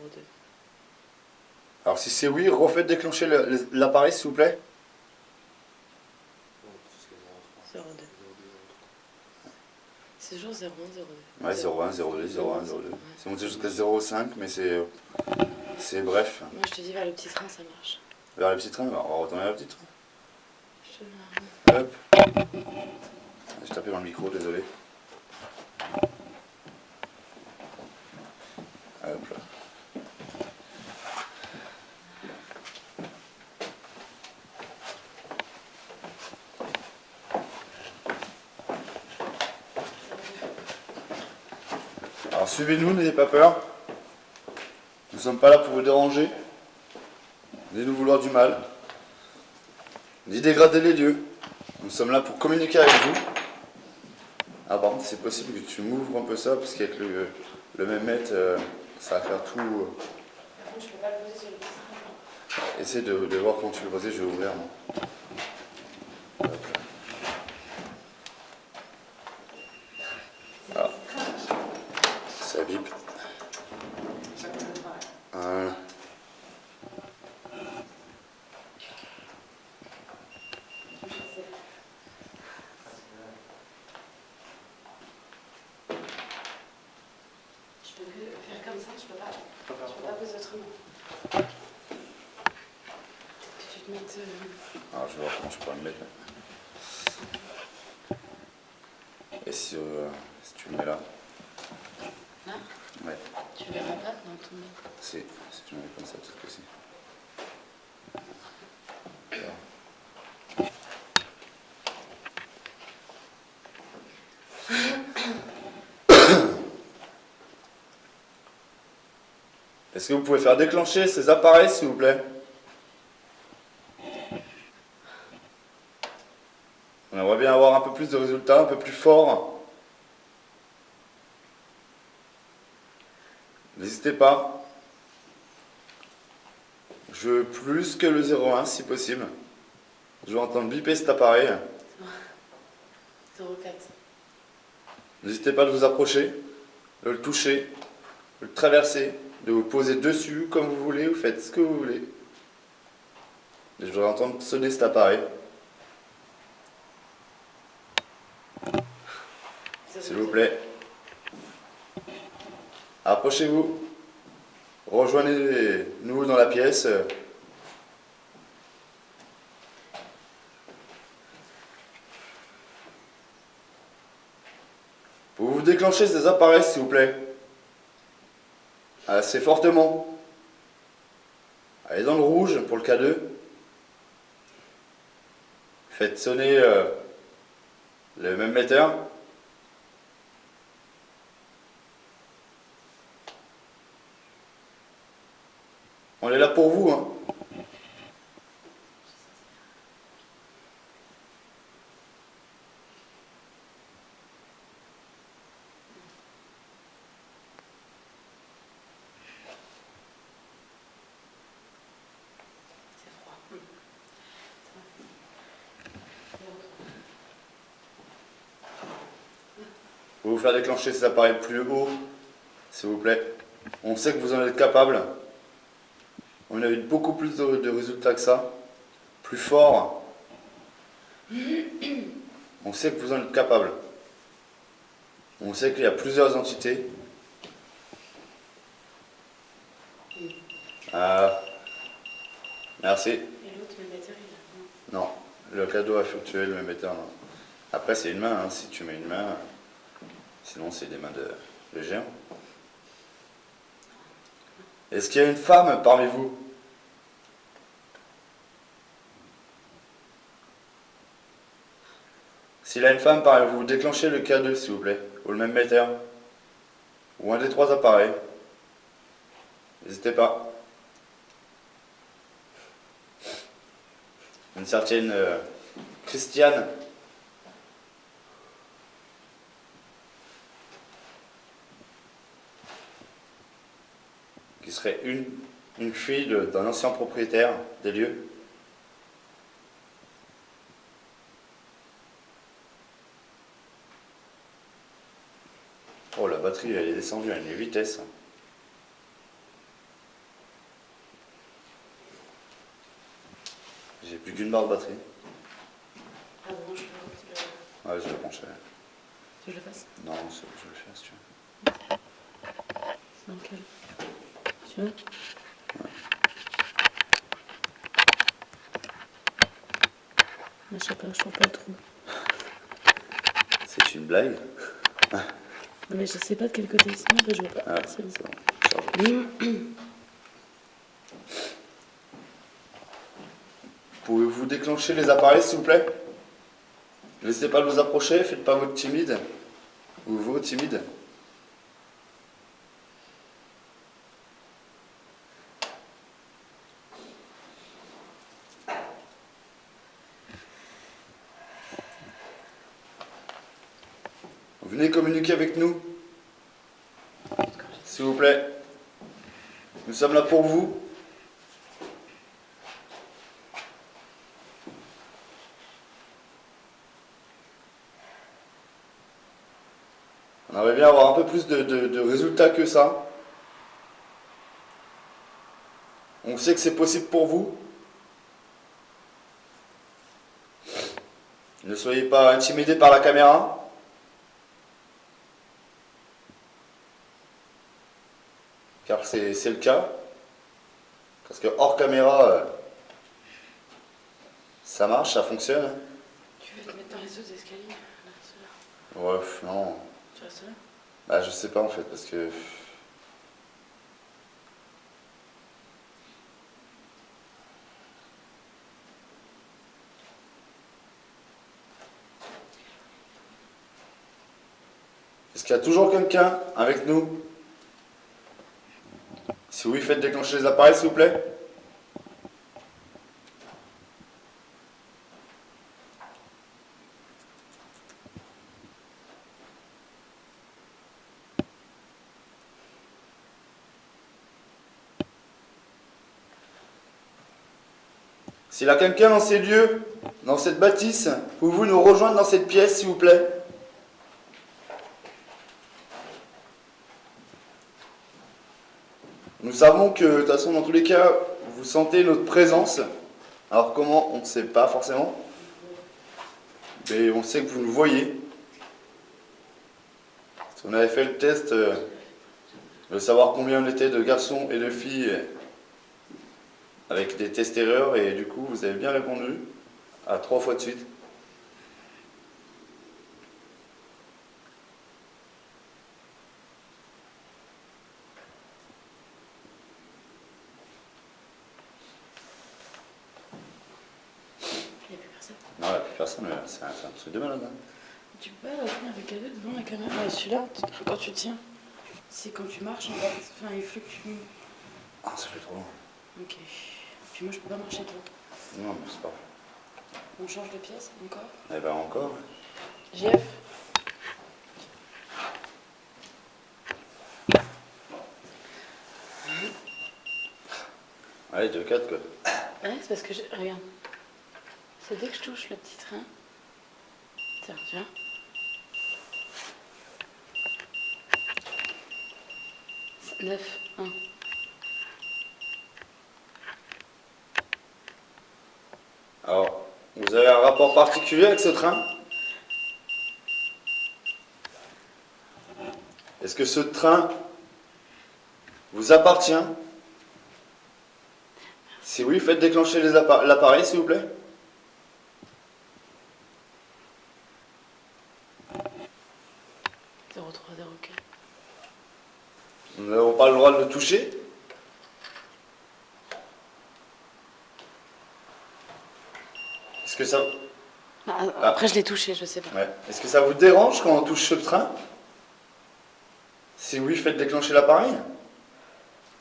Alors si c'est oui, refaites déclencher l'appareil s'il vous plaît. 02. C'est toujours 01, 02. Ouais, 01, 02, 01, 02. C'est monté jusqu'à 0,5, mais c'est bref. Moi je te dis vers le petit train, ça marche. Vers le petit train, on va retourner vers le petit train. Je te Hop. J'ai tapé dans le micro, désolé. Hop là. Alors suivez-nous, n'ayez pas peur. Nous ne sommes pas là pour vous déranger, ni nous vouloir du mal, ni dégrader les lieux. Nous sommes là pour communiquer avec vous. Ah par contre c'est possible que tu m'ouvres un peu ça, parce qu'avec le même mètre, ça va faire tout... Par contre, je peux pas le poser sur le petit train. Essaye de voir quand tu le posais, je vais ouvrir. Moi. Hop là. Alors, ça bip. Voilà. Je peux que faire comme ça, je peux pas poser autrement. Que tu te mettes. Alors je vais voir comment je pourrais le mettre là. Et si tu le mets là? Là? Ouais. Tu le verras pas dans ton. Si tu le mets comme ça, peut-être que si. Est-ce que vous pouvez faire déclencher ces appareils, s'il vous plaît? On aimerait bien avoir un peu plus de résultats, un peu plus forts. N'hésitez pas. Je veux plus que le 0,1 si possible. Je veux entendre biper cet appareil. 0,4. N'hésitez pas à vous approcher, de le toucher, de le traverser, de vous poser dessus comme vous voulez, vous faites ce que vous voulez. Et je voudrais entendre sonner cet appareil. S'il vous plaît. Approchez-vous. Rejoignez-nous dans la pièce. Vous déclenchez ces appareils, s'il vous plaît. Assez fortement. Allez dans le rouge pour le K2. Faites sonner le même metteur. On est là pour vous, hein. C'est froid. Vous vous faire déclencher ces appareils plus haut, s'il vous plaît. On sait que vous en êtes capable. On a eu beaucoup plus de résultats que ça. Plus fort. On sait que vous en êtes capable. On sait qu'il y a plusieurs entités. Ah, merci. Et l'autre, le batterie, là. Non, le cadeau a fluctué, le même éther, non. Après, c'est une main, hein, si tu mets une main. Sinon, c'est des mains de géants. Est-ce qu'il y a une femme parmi vous? S'il y a une femme parmi vous, déclenchez le K2, s'il vous plaît. Ou le même metteur. Ou un des trois appareils. N'hésitez pas. Une certaine Christiane. Qui serait une fille d'un ancien propriétaire des lieux. Oh, la batterie, elle est descendue à une vitesse. J'ai plus qu'une barre de batterie. Ah bon, je peux Ouais, je le brancherai. que je le fasse? Non, je le fais si tu veux. Dans lequel? Tu veux? Je sais pas, je trouve pas le trou. C'est une blague? Non, mais je sais pas de quel côté c'est, en fait, je vois pas. Ah, C'est bon. c'est bon. Charge. Pouvez-vous déclencher les appareils, s'il vous plaît? N'hésitez pas à vous approcher, faites pas votre timide. Ou vos timides. Venez communiquer avec nous, s'il vous plaît. Nous sommes là pour vous. On aimerait bien avoir un peu plus de résultats que ça. On sait que c'est possible pour vous. Ne soyez pas intimidés par la caméra. Car c'est le cas. Parce que hors caméra, ça marche, ça fonctionne. Tu veux te mettre dans les autres escaliers? Là, ceux-là. Ouais, non. Tu restes là? Bah, je sais pas en fait, parce que. Est-ce qu'il y a toujours quelqu'un avec nous? Si oui, faites déclencher les appareils, s'il vous plaît. S'il y a quelqu'un dans ces lieux, dans cette bâtisse, pouvez-vous nous rejoindre dans cette pièce, s'il vous plaît? Nous savons que, de toute façon, dans tous les cas, vous sentez notre présence. Alors comment, on ne sait pas forcément. Mais on sait que vous nous voyez. On avait fait le test de savoir combien on était de garçons et de filles avec des tests erreurs, et du coup, vous avez bien répondu à 3 fois de suite. Il n'y a plus personne. Non, il n'y a plus personne, mais c'est un truc de malade. Hein. Tu peux pas la tenir avec la deux devant la caméra. Ouais, celui-là, quand tu tiens, c'est quand tu marches, en fait. Enfin, il fluctue. Ah, ça fait trop long. Ok. Puis moi, je peux pas marcher toi. Non, mais c'est pas. On change de pièce encore. Eh ben encore. GF. Allez, 2-4 quoi. Ouais, c'est parce que regarde. C'est dès que je touche le petit train. Tiens, tu vois. C'est 9, 1. Alors, vous avez un rapport particulier avec ce train? Est-ce que ce train vous appartient? Si oui, faites déclencher l'appareil, s'il vous plaît. Zéro 3, 0 4. Nous n'avons pas le droit de le toucher. Est-ce que ça... Après, je l'ai touché, je sais pas. Ouais. Est-ce que ça vous dérange quand on touche ce train? Si oui, faites déclencher l'appareil.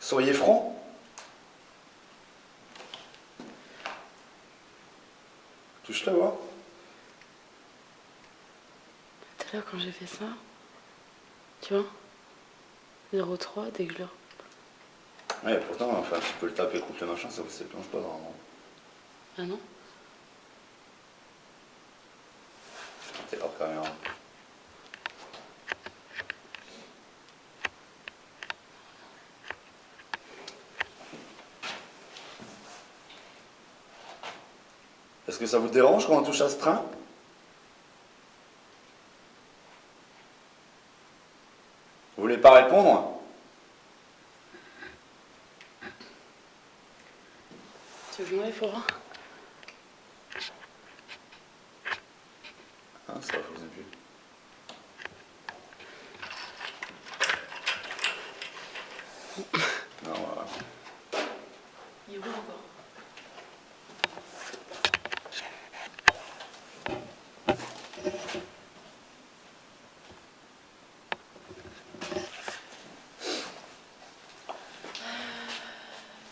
Soyez franc. Touche-le, voir. Tout à l'heure, quand j'ai fait ça, tu vois, 0,3, dès que je le... Ouais, pourtant, enfin, tu peux le taper contre le machin, ça ne se déclenche pas normalement. Ah non? T'es hors caméra. Est-ce que ça vous dérange quand on touche à ce train? Vous voulez pas répondre? Tu veux que je m'enlève, Flora? Ah, ça ne fonctionne plus. Non, voilà. Il roule encore.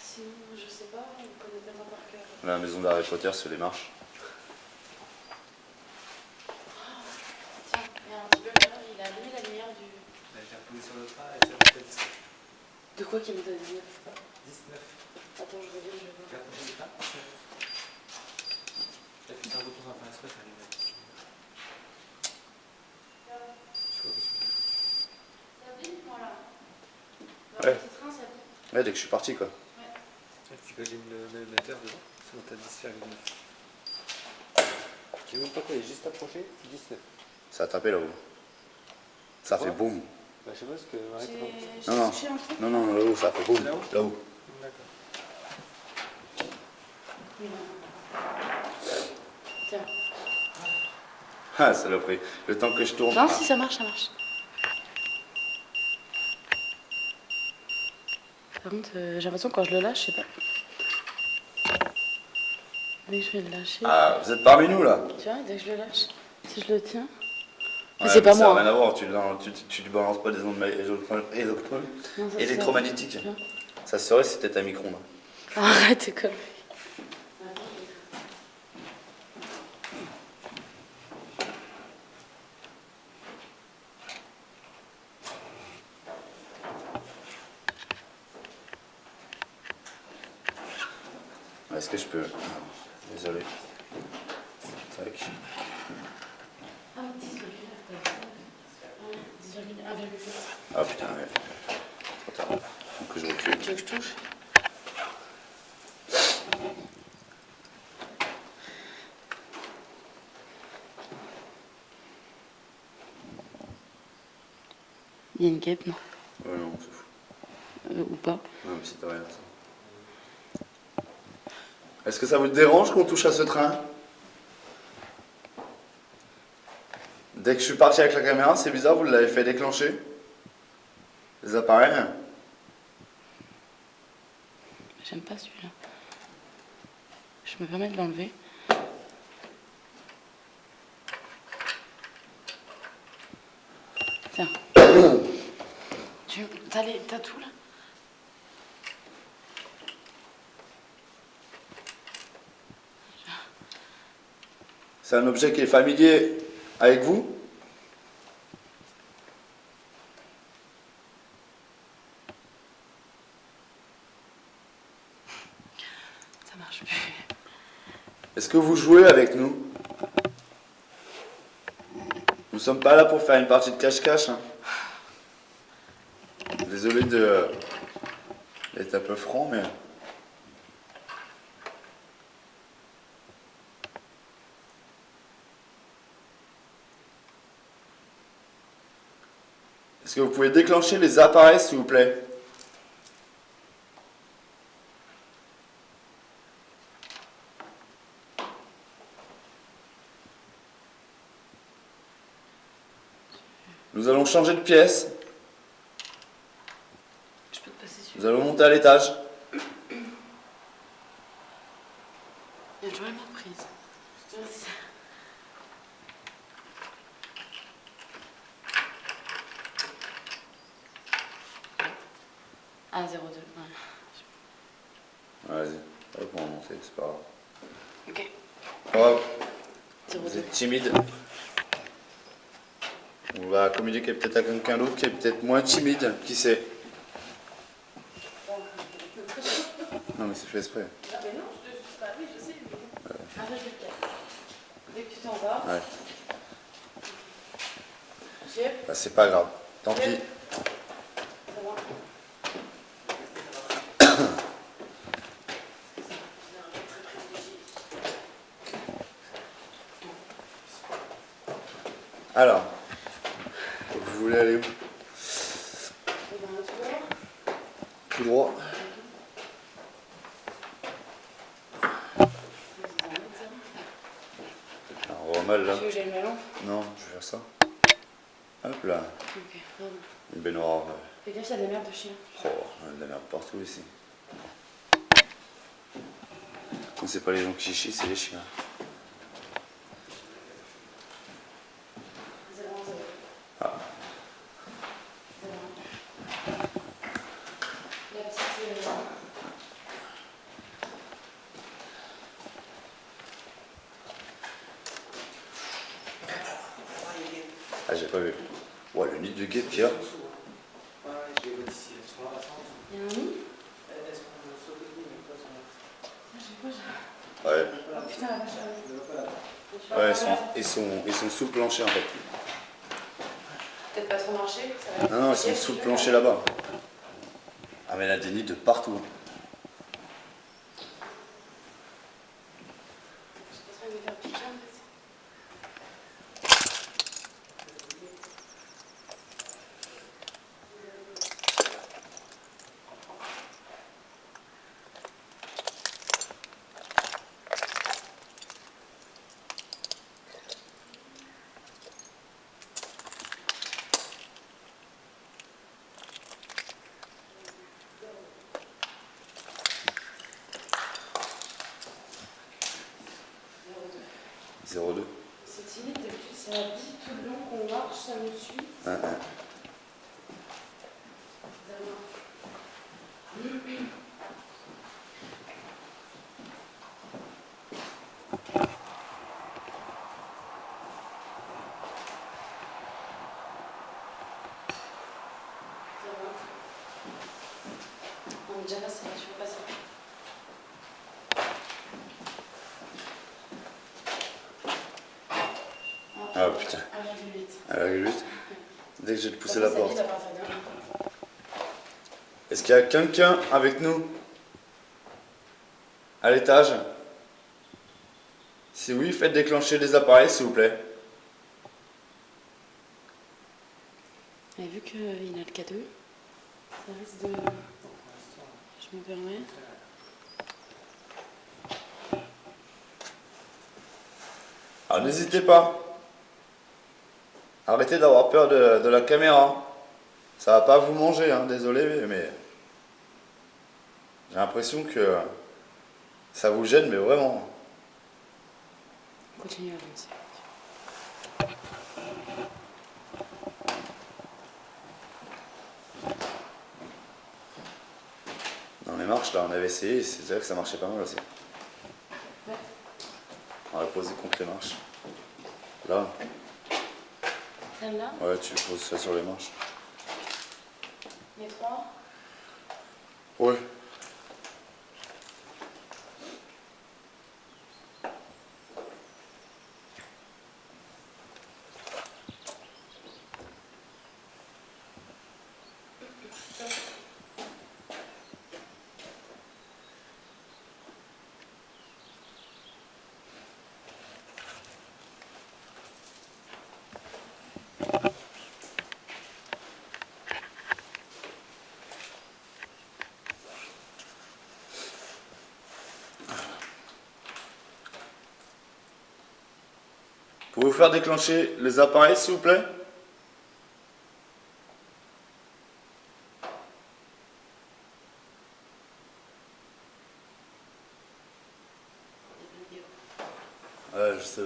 Sinon, je sais pas, on connaît tellement par cœur. La maison d'Harry Potter se démarche. Tiens, il y a un petit peu là, il a allumé la lumière du... J'ai appuyé sur le train et ça m'a fait 19. De quoi qu'il me donne 19? 19. Attends, je reviens, je vais voir. Regarde, je sais pas. T'as fait un retour sur un express, ça allait. Je vois que Ça vit, voilà. Ouais. Le petit train, ça vit. Ouais, dès que je suis parti, quoi. tu vois, j'ai mis le navigateur devant. C'est bon, t'as 10,9. Je sais même pas quoi, il est juste approché, 19. Ça a tapé là-haut. Ça fait boum. Bah, je sais pas ce que. Arrête, J'ai Non, non. touché un truc. Non, non, là-haut, ça fait boum. Là-haut Là-haut. D'accord. Tiens. Ah, ça l'a pris. Le temps que je tourne. Non, Ah. si ça marche, ça marche. Par contre, j'ai l'impression que quand je le lâche, je sais pas. Dès que je vais le lâcher. Ah, vous êtes parmi nous, là. Tu vois, dès que je le lâche, si je le tiens. Mais Ouais, c'est pas ça moi. n'a rien Hein. à voir, tu balances pas des ondes Non, ça, électromagnétiques. c'est- Ça serait si c'était un micro-ondes. Arrête, t'es comme. Est-ce que je peux... désolé. Tac. Ah, 10,1,8. Ah putain, ouais. Trop tard. Faut que je recule. Tu veux que je touche? Il y a une guêpe, non? Ouais, non, c'est fou. Ou pas? Non, mais c'est pas rien, ça. Est-ce que ça vous dérange qu'on touche à ce train? Dès que je suis parti avec la caméra, c'est bizarre, vous l'avez fait déclencher? Les appareils? J'aime pas celui-là. Je me permets de l'enlever. Tiens. T'as tout là? C'est un objet qui est familier avec vous? Ça marche plus. Est-ce que vous jouez avec nous? Nous sommes pas là pour faire une partie de cache-cache. Hein. Désolé d'être un peu franc, mais... Est-ce que vous pouvez déclencher les appareils, s'il vous plaît? Nous allons changer de pièce. Je peux te passer celui-là. Nous allons monter à l'étage. Il y a toujours la même prise. Merci. Ah, 0,2. Ouais. Vas-y, hop, on va monter, c'est pas grave. Ok. Hop, 0,2. vous êtes timide. On va communiquer peut-être à quelqu'un d'autre qui est peut-être moins timide, qui sait. Non mais c'est fait exprès. Ah, mais non, oui, je sais. Mais... 1,4. Dès que tu t'en vas. Ouais. Yep. Bah, c'est pas grave, tant pis. Ça va. Alors, vous voulez aller où? Tout droit. Alors, on va mal là. Tu veux que j'aille le melon? Non, je vais faire ça. Hop là, Ok, pardon. une baignoire. Fais gaffe, il y a des merdes de chien. Oh, il y a de la merde partout ici. Non, c'est pas les gens qui chient, c'est les chiens. 0,1. Ah. 0,1. La petite. Ah, j'ai pas vu. Ouais, le nid de guêpe qu'il y a. Il y a un nid? Ouais. Oh putain, la vache. Ouais, ils sont sous le plancher en fait. Peut-être pas trop marcher. Ça va. Non, non, ils sont sous le plancher là-bas. Ah, mais elle a des nids de partout. Je sais pas trop, il va faire piquer en fait. C'est timide, d'habitude c'est la bille tout le long qu'on marche, ça nous suit. On est déjà là, ça va, tu veux pas ça? Ah putain. 1,8. 1,8. Dès que j'ai poussé Ça la porte. vide à partir de là. Est-ce qu'il y a quelqu'un avec nous à l'étage? Si oui, faites déclencher les appareils s'il vous plaît. Et vu qu'il a le K2, ça risque de... Je me permets. Alors n'hésitez pas. Arrêtez d'avoir peur de la caméra. Ça va pas vous manger, hein, désolé, mais j'ai l'impression que ça vous gêne, mais vraiment. Continue à avancer. Dans les marches, là, on avait essayé, c'est vrai que ça marchait pas mal aussi. Ouais. On va poser contre les marches. Là, Celle-là, ouais, tu poses ça sur les marches. les trois. Ouais. Pouvez-vous faire déclencher les appareils, s'il vous plaît? Ouais, je sais.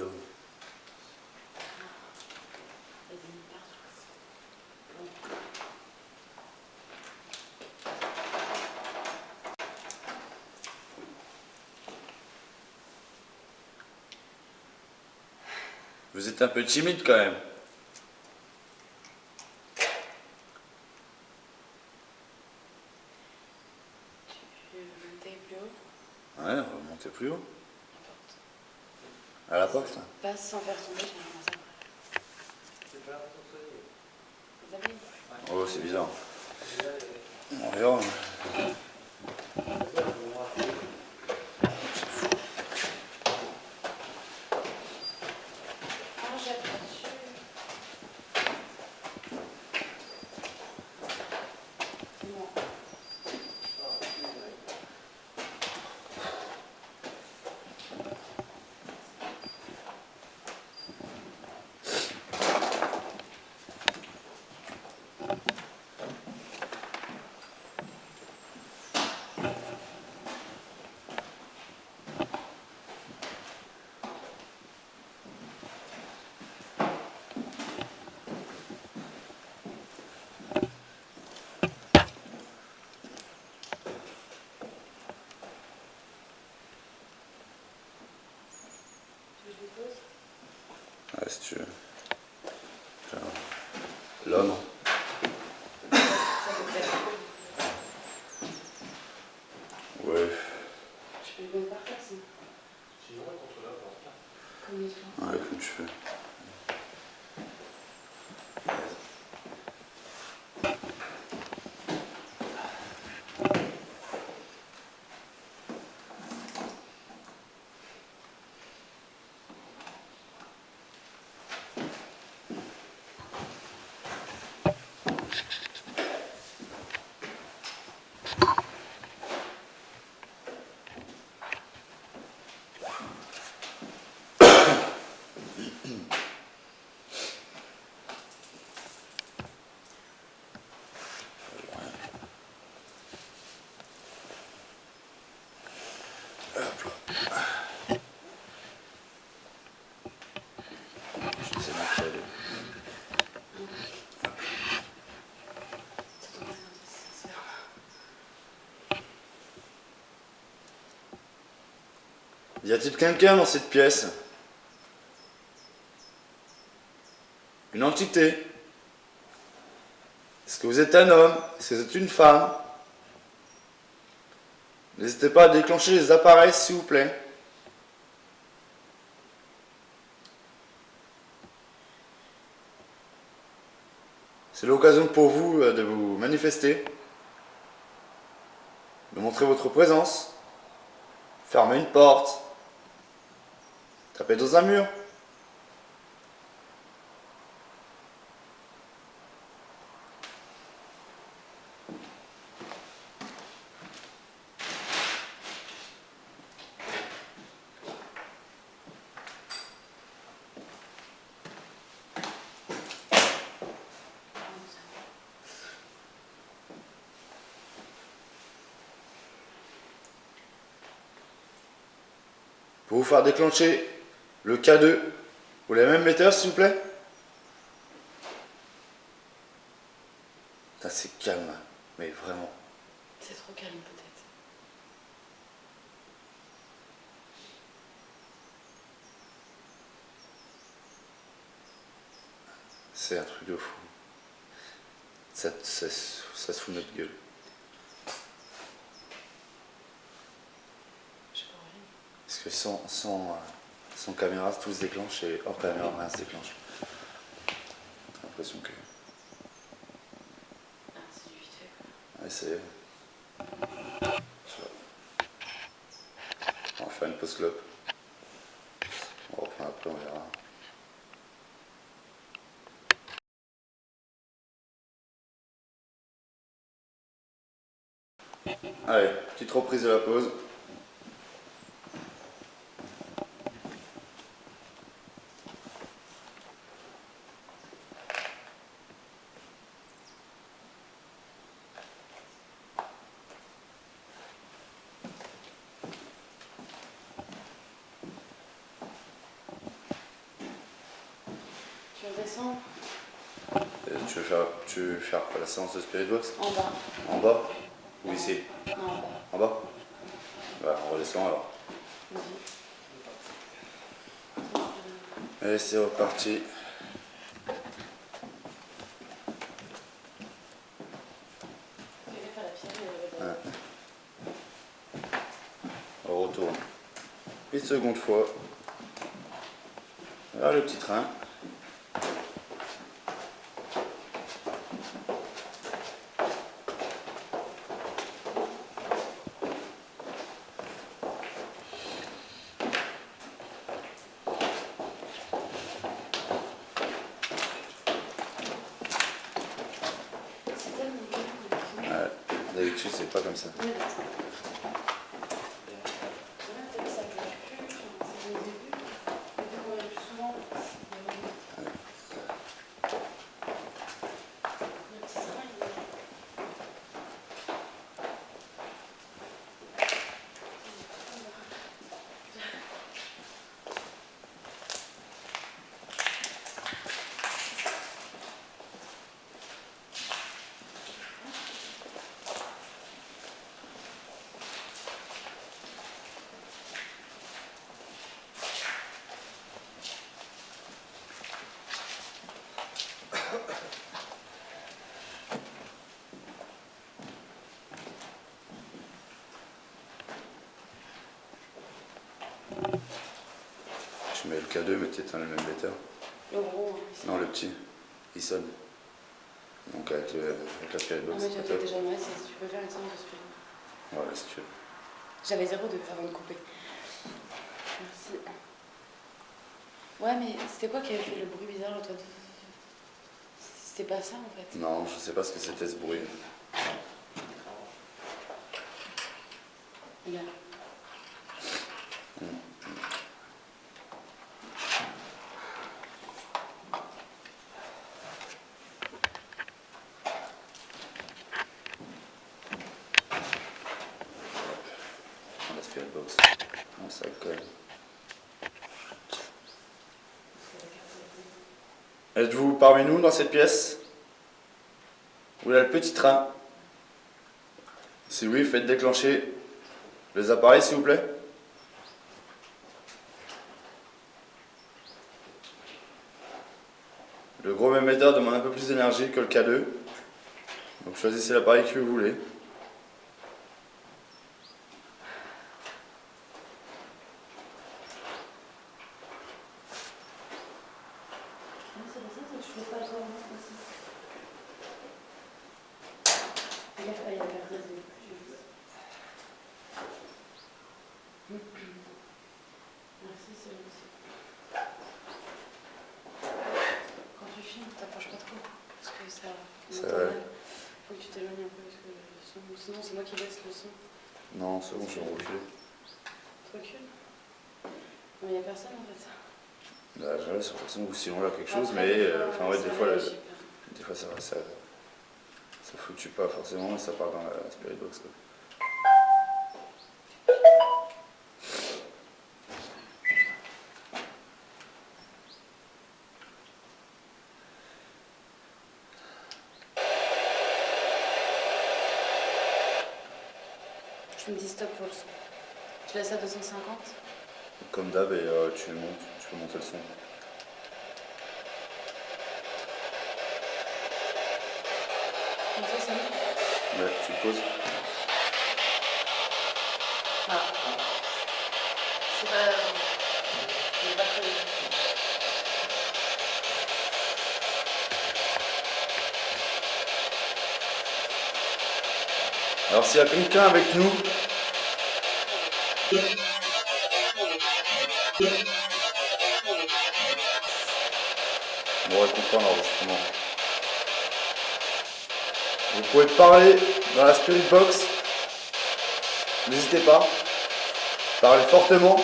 Vous êtes un peu timide quand même. Tu veux monter plus haut? Ouais, on va monter plus haut. La porte. À la porte, là. Passe sans faire tomber, j'ai l'impression. C'est pas pour ça. Vous avez? Oh, c'est bizarre. On verra. Ah, j'appuie dessus. Non. Tu veux que je dépose? Ouais, si tu veux. Tiens. L'homme. Ça peut faire. Ouais. Je peux le mettre par terre, sinon. Sinon, contre la porte. Comme il faut. Ouais, comme tu veux. Je sais bien qu'il y a des- Y a-t-il quelqu'un dans cette pièce? Une entité? Est-ce que vous êtes un homme? Est-ce que vous êtes une femme? N'hésitez pas à déclencher les appareils, s'il vous plaît. C'est l'occasion pour vous de vous manifester, de montrer votre présence, fermer une porte, taper dans un mur. Pour vous faire déclencher le K2 ou les mêmes metteurs, s'il vous plaît. Putain, c'est calme, mais vraiment. C'est trop calme peut-être. C'est un truc de fou. Ça se fout de notre gueule. Je sais pas rien. Parce que sans caméra, tout se déclenche et hors caméra, rien se déclenche. J'ai l'impression que. Ah, c'est du vite fait quoi. Ouais, c'est. On va faire une pause clope. On reprend après, on verra. Allez, petite reprise de la pause. Tu redescends Tu veux faire quoi, la séance de Spirit Box? en bas. En bas? Ou ici? Non, en bas. En bas? Bah, on redescend alors. Vas-y. Allez, c'est reparti. Fais gaffe à la pierre. On retourne. Une seconde fois. Vers le petit train. C'est tellement bien. Ouais, d'habitude, c'est pas comme ça. Ouais, d'accord. Là, peut-être que ça bouge plus. Enfin, c'est le début. Et puis qu'on est plus souvent. Le petit train, il est. Tu mets le K2, mais tu éteins le même bêta. Le gros, hein, ici. Non, le petit. Il sonne. Donc avec la Spirit Non, Box, mais c'est tu pas as top. déjà mal, tu peux faire une séance de spirit. Voilà, si tu veux. J'avais 0 de avant de couper. Merci. Ouais, mais c'était quoi qui avait fait le bruit bizarre l'autre fois? C'était pas ça en fait. Non, je sais pas ce que c'était ce bruit. Regarde. La Spirit Box. On ça colle. Êtes-vous parmi nous dans cette pièce? Où il y a le petit train? Si oui, faites déclencher les appareils s'il vous plaît. Le gros émetteur demande un peu plus d'énergie que le K2. Donc choisissez l'appareil que vous voulez. C'est pour ça que je fais pas le soir aussi. il y a personne, merci, c'est gentil. Quand tu filmes, t'approches pas trop, parce que ça C'est m'entend vrai. mal. Faut que tu t'éloignes un peu, parce que le son, sinon c'est moi qui baisse le son. Non, c'est bon, je vais reculer. Tu recules? Non, il y a personne en fait. Bah, ouais, sur toute façon, ou sinon là quelque chose, Après, mais des fois, enfin, ouais, ça des fois, réagit pas. ça fluctue pas forcément et ça part dans la spirit box. Quoi. Tu me dis stop pour le son. Tu laisses à 250? Comme d'hab, et tu peux monter le son. Comme ça, c'est mieux. Ouais, tu le poses. Ah. C'est pas... C'est pas très... Alors s'il y a quelqu'un avec nous, on aurait compris l'enregistrement. Vous pouvez parler dans la spirit box. N'hésitez pas. Parlez fortement.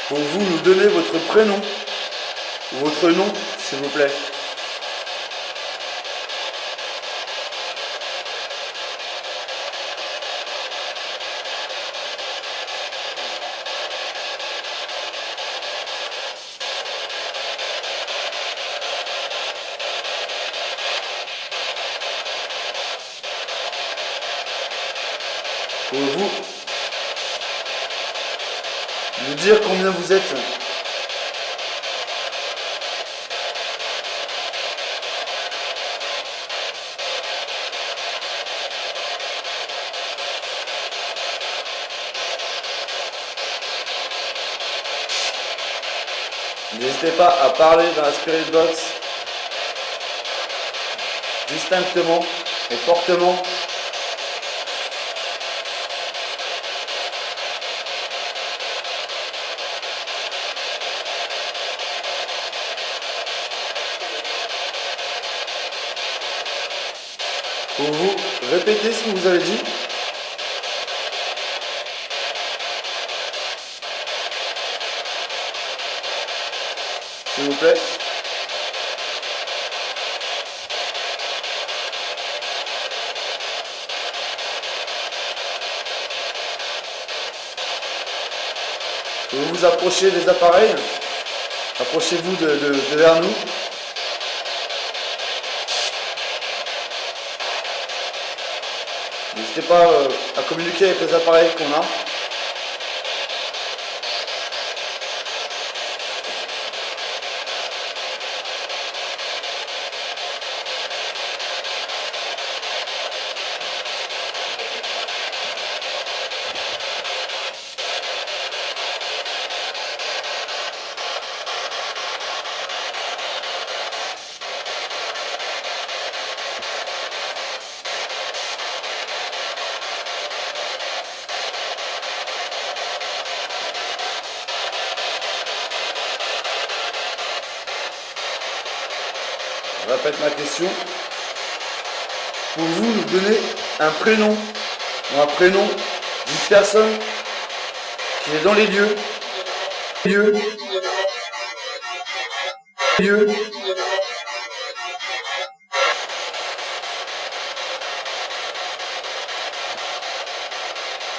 Pouvez-vous nous donner votre prénom ou votre nom, s'il vous plaît? Pouvez-vous nous dire combien vous êtes? N'hésitez pas à parler dans la spirit box distinctement et fortement. Pouvez-vous répéter ce que vous avez dit? S'il vous plaît. Vous vous approchez des appareils. Approchez-vous de vers nous. N'hésitez pas à communiquer avec les appareils qu'on a. Je répète ma question. Pouvez-vous nous donner un prénom ou un prénom d'une personne qui est dans les lieux?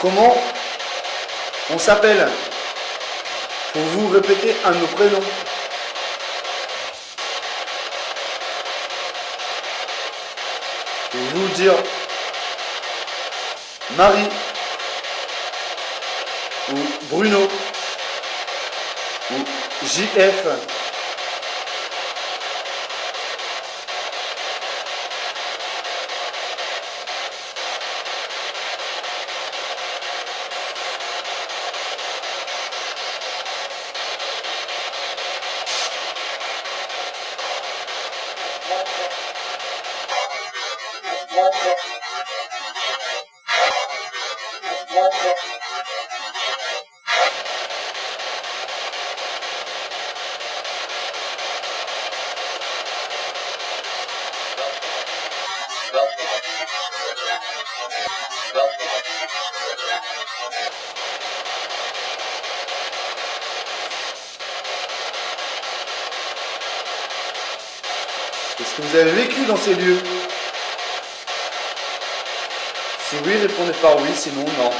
Comment on s'appelle? Pouvez-vous répéter un de nos prénoms? Pouvez-vous dire Marie ou Bruno ou JF Est-ce que vous avez vécu dans ces lieux? Si oui, répondez par oui, sinon non.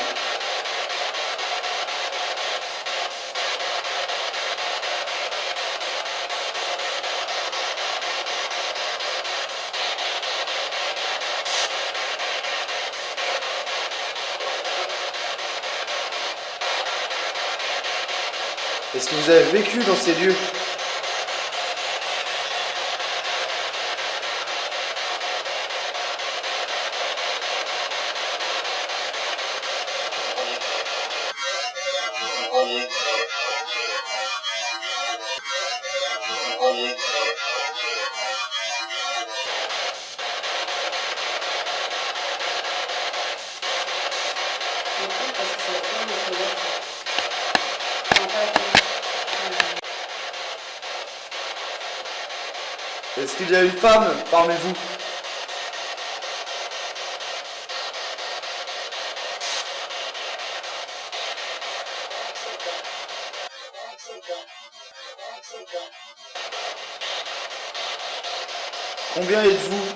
Est-ce que vous avez vécu dans ces lieux? Parce que ça va faire notre verre. Non, pas avec Est-ce qu'il y a une femme parmi vous? Combien êtes-vous?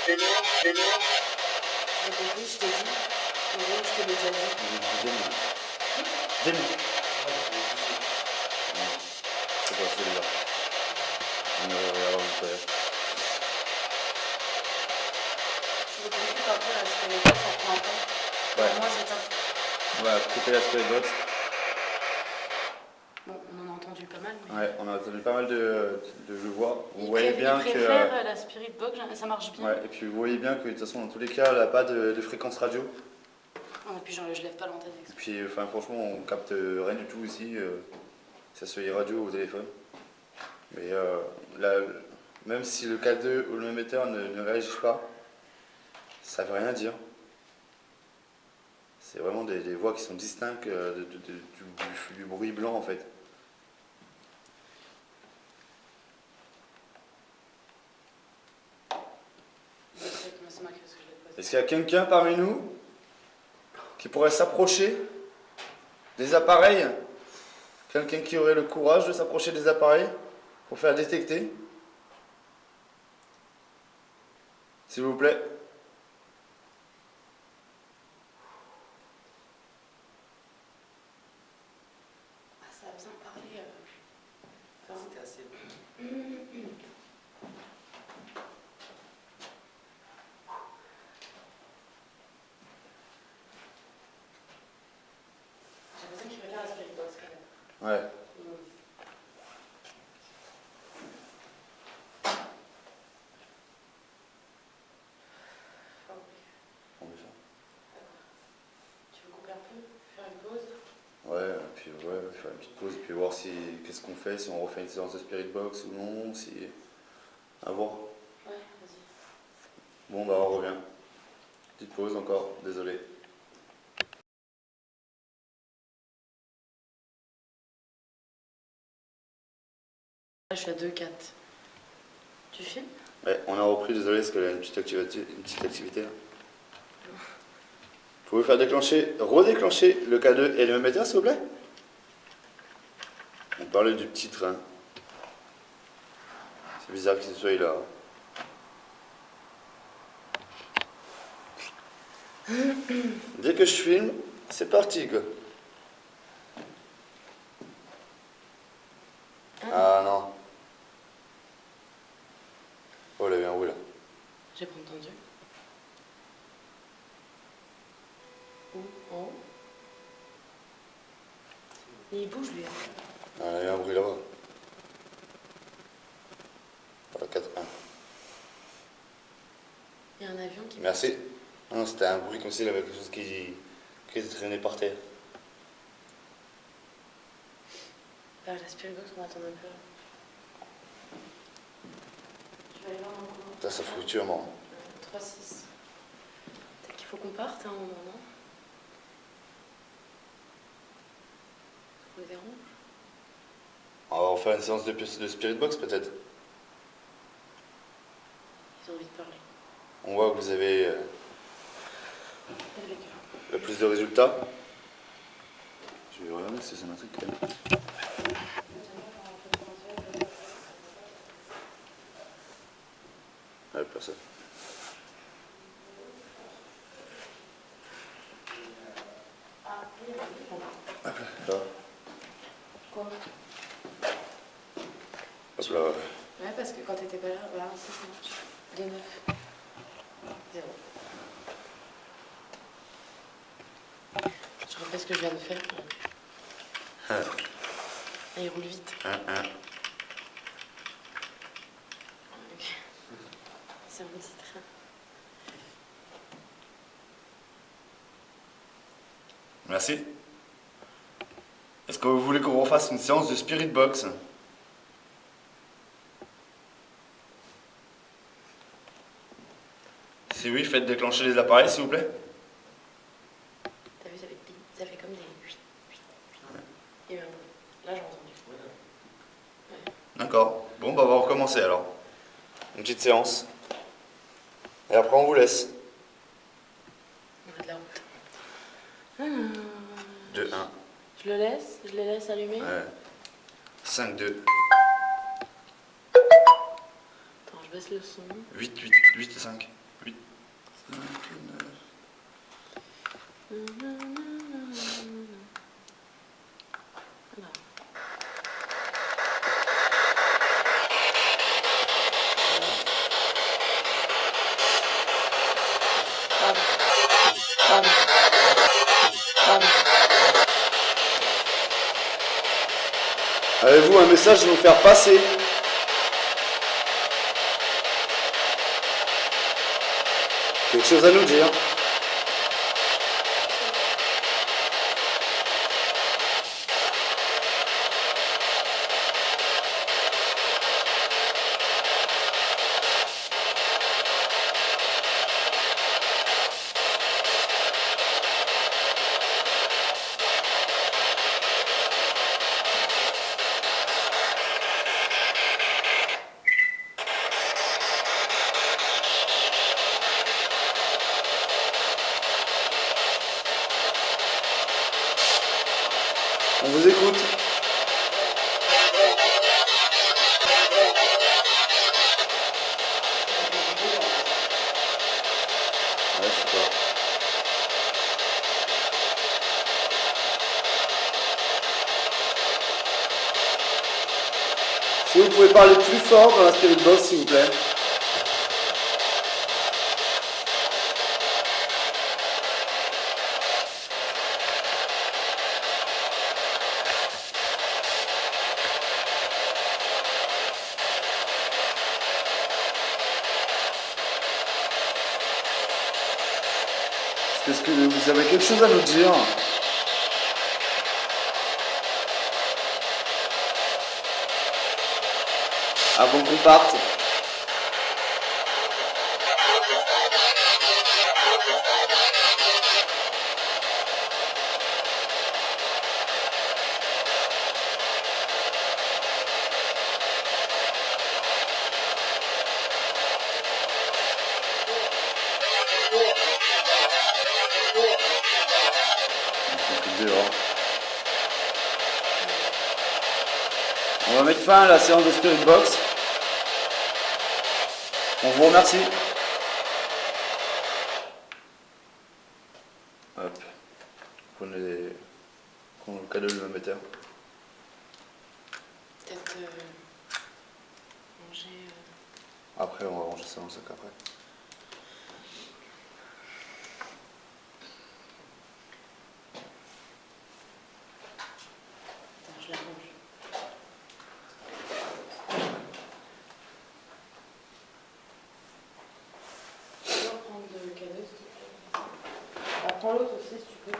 J'ai compris, je t'ai dit. En gros, je te l'ai déjà dit. Demi. C'est pas celui-là. Je veux compris qu'après, la spirituelle, ça prend un temps. Ouais. Moi, j'éteins. Ouais, couper la spirit box. Bon, on en a entendu pas mal, mais... Ouais, on a entendu pas mal de voix. Vous Il voyez bien il que. préfère la spirit box, ça marche bien. Ouais, et puis vous voyez bien que de toute façon, dans tous les cas, elle n'a pas de fréquence radio. Ah, et puis je lève pas l'antenne Et exprès. puis, enfin, franchement, on capte rien du tout ici, que ça soit les radios ou au téléphone. Mais là, même si le K2 ou le même émetteur ne réagissent pas, ça veut rien dire. C'est vraiment des voix qui sont distinctes du bruit blanc en fait. C'est ma question que je vais te poser. Est-ce qu'il y a quelqu'un parmi nous qui pourrait s'approcher des appareils? Quelqu'un qui aurait le courage de s'approcher des appareils pour faire détecter? S'il vous plaît. Ah, ça a besoin de parler. Enfin, C'était assez bon. j'ai besoin qu'il regarde la spirit box quand même. Ouais. On fait ça. Tu veux couper un peu? Faire une pause? Ouais, puis ouais, faire une petite pause, puis voir si qu'est-ce qu'on fait, si on refait une séance de spirit box ou non, si. À voir. Ouais, vas-y. Bon bah on revient. Petite pause encore, désolé. Là, je suis à 2,4. Tu filmes? Ouais, on a repris, désolé, parce qu'il y a une petite activité là. Vous pouvez faire déclencher, redéclencher le K2 et le même émetteur, s'il vous plaît? On parlait du petit train. C'est bizarre que ce soit là. Dès que je filme, c'est parti quoi. Ah non. Oh là, il y a un bruit là. J'ai pas entendu. Où? En haut? Et il bouge lui. Ah, il y a un bruit là-bas. Voilà, 4-1. Il y a un avion qui... Merci. Non, c'était un bruit comme s'il y avait quelque chose qui était traîné par terre. faire la spirit box, on attend un peu. Je vais aller voir dans le coin. Ça fluctue un moment. 3-6. Peut-être qu'il faut qu'on parte à un moment, non? On les dérange? On va faire une séance de spirit box peut-être. Ils ont envie de parler. On voit que vous avez Lève les cœurs. le plus de résultats. Je vais regarder si c'est un truc quand même. Ouais, personne. Hop là. Quoi? Hop là. Ouais, parce que quand t'étais pas là, voilà, ça marche. 2-9. 0. Je refais ce que je viens de faire. Ah, il roule vite. Ok. C'est un petit train. Merci. Est-ce que vous voulez qu'on refasse une séance de spirit box? Si oui, faites déclencher les appareils s'il vous plaît. T'as vu, ça fait comme des... Il y a eu un bruit. Là, j'ai entendu. Ouais. D'accord. Bon, bah on va recommencer alors. Une petite séance. Et après on vous laisse. On a de la route. 2, 1. Je le laisse? Je les laisse allumer? Ouais. 5, 2. Attends, je baisse le son. 8, 8 et 5. 8. 5, 9. Alors. Pardon. Avez-vous un message à nous faire passer? Quelque chose à nous dire? On vous écoute. Ouais, je sais pas. Si vous pouvez parler plus fort dans la spirit box, s'il vous plaît. Est-ce que vous avez quelque chose à nous dire? Avant qu'on parte. On va mettre fin à la séance de Spirit Box. On vous remercie. Hop. Prenez le cadeau du même éther. Peut-être manger... Après, on va ranger ça dans le sac après. Attends, je la range. Tu peux reprendre le cadeau, s'il te plaît? Ah, prends l'autre aussi, si tu peux.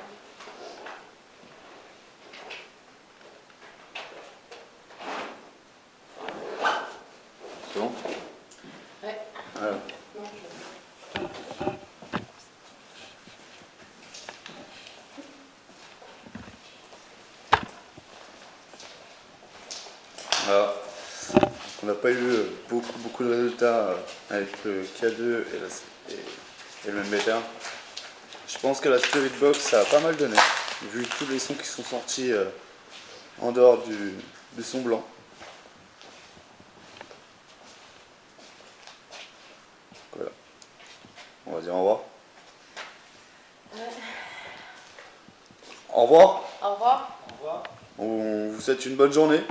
Voilà. Non, je l'ai. Voilà. On n'a pas eu beaucoup de résultats avec le K2 et le même bêta. Je pense que la Spirit Box ça a pas mal donné, vu tous les sons qui sont sortis en dehors du son blanc. Voilà. On va dire au revoir. Au revoir. Au revoir. Au revoir. On vous souhaite une bonne journée.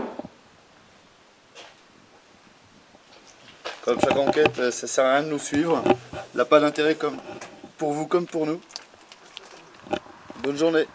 Comme chaque enquête, ça sert à rien de nous suivre. Elle n'a pas d'intérêt comme pour vous comme pour nous. Bonne journée.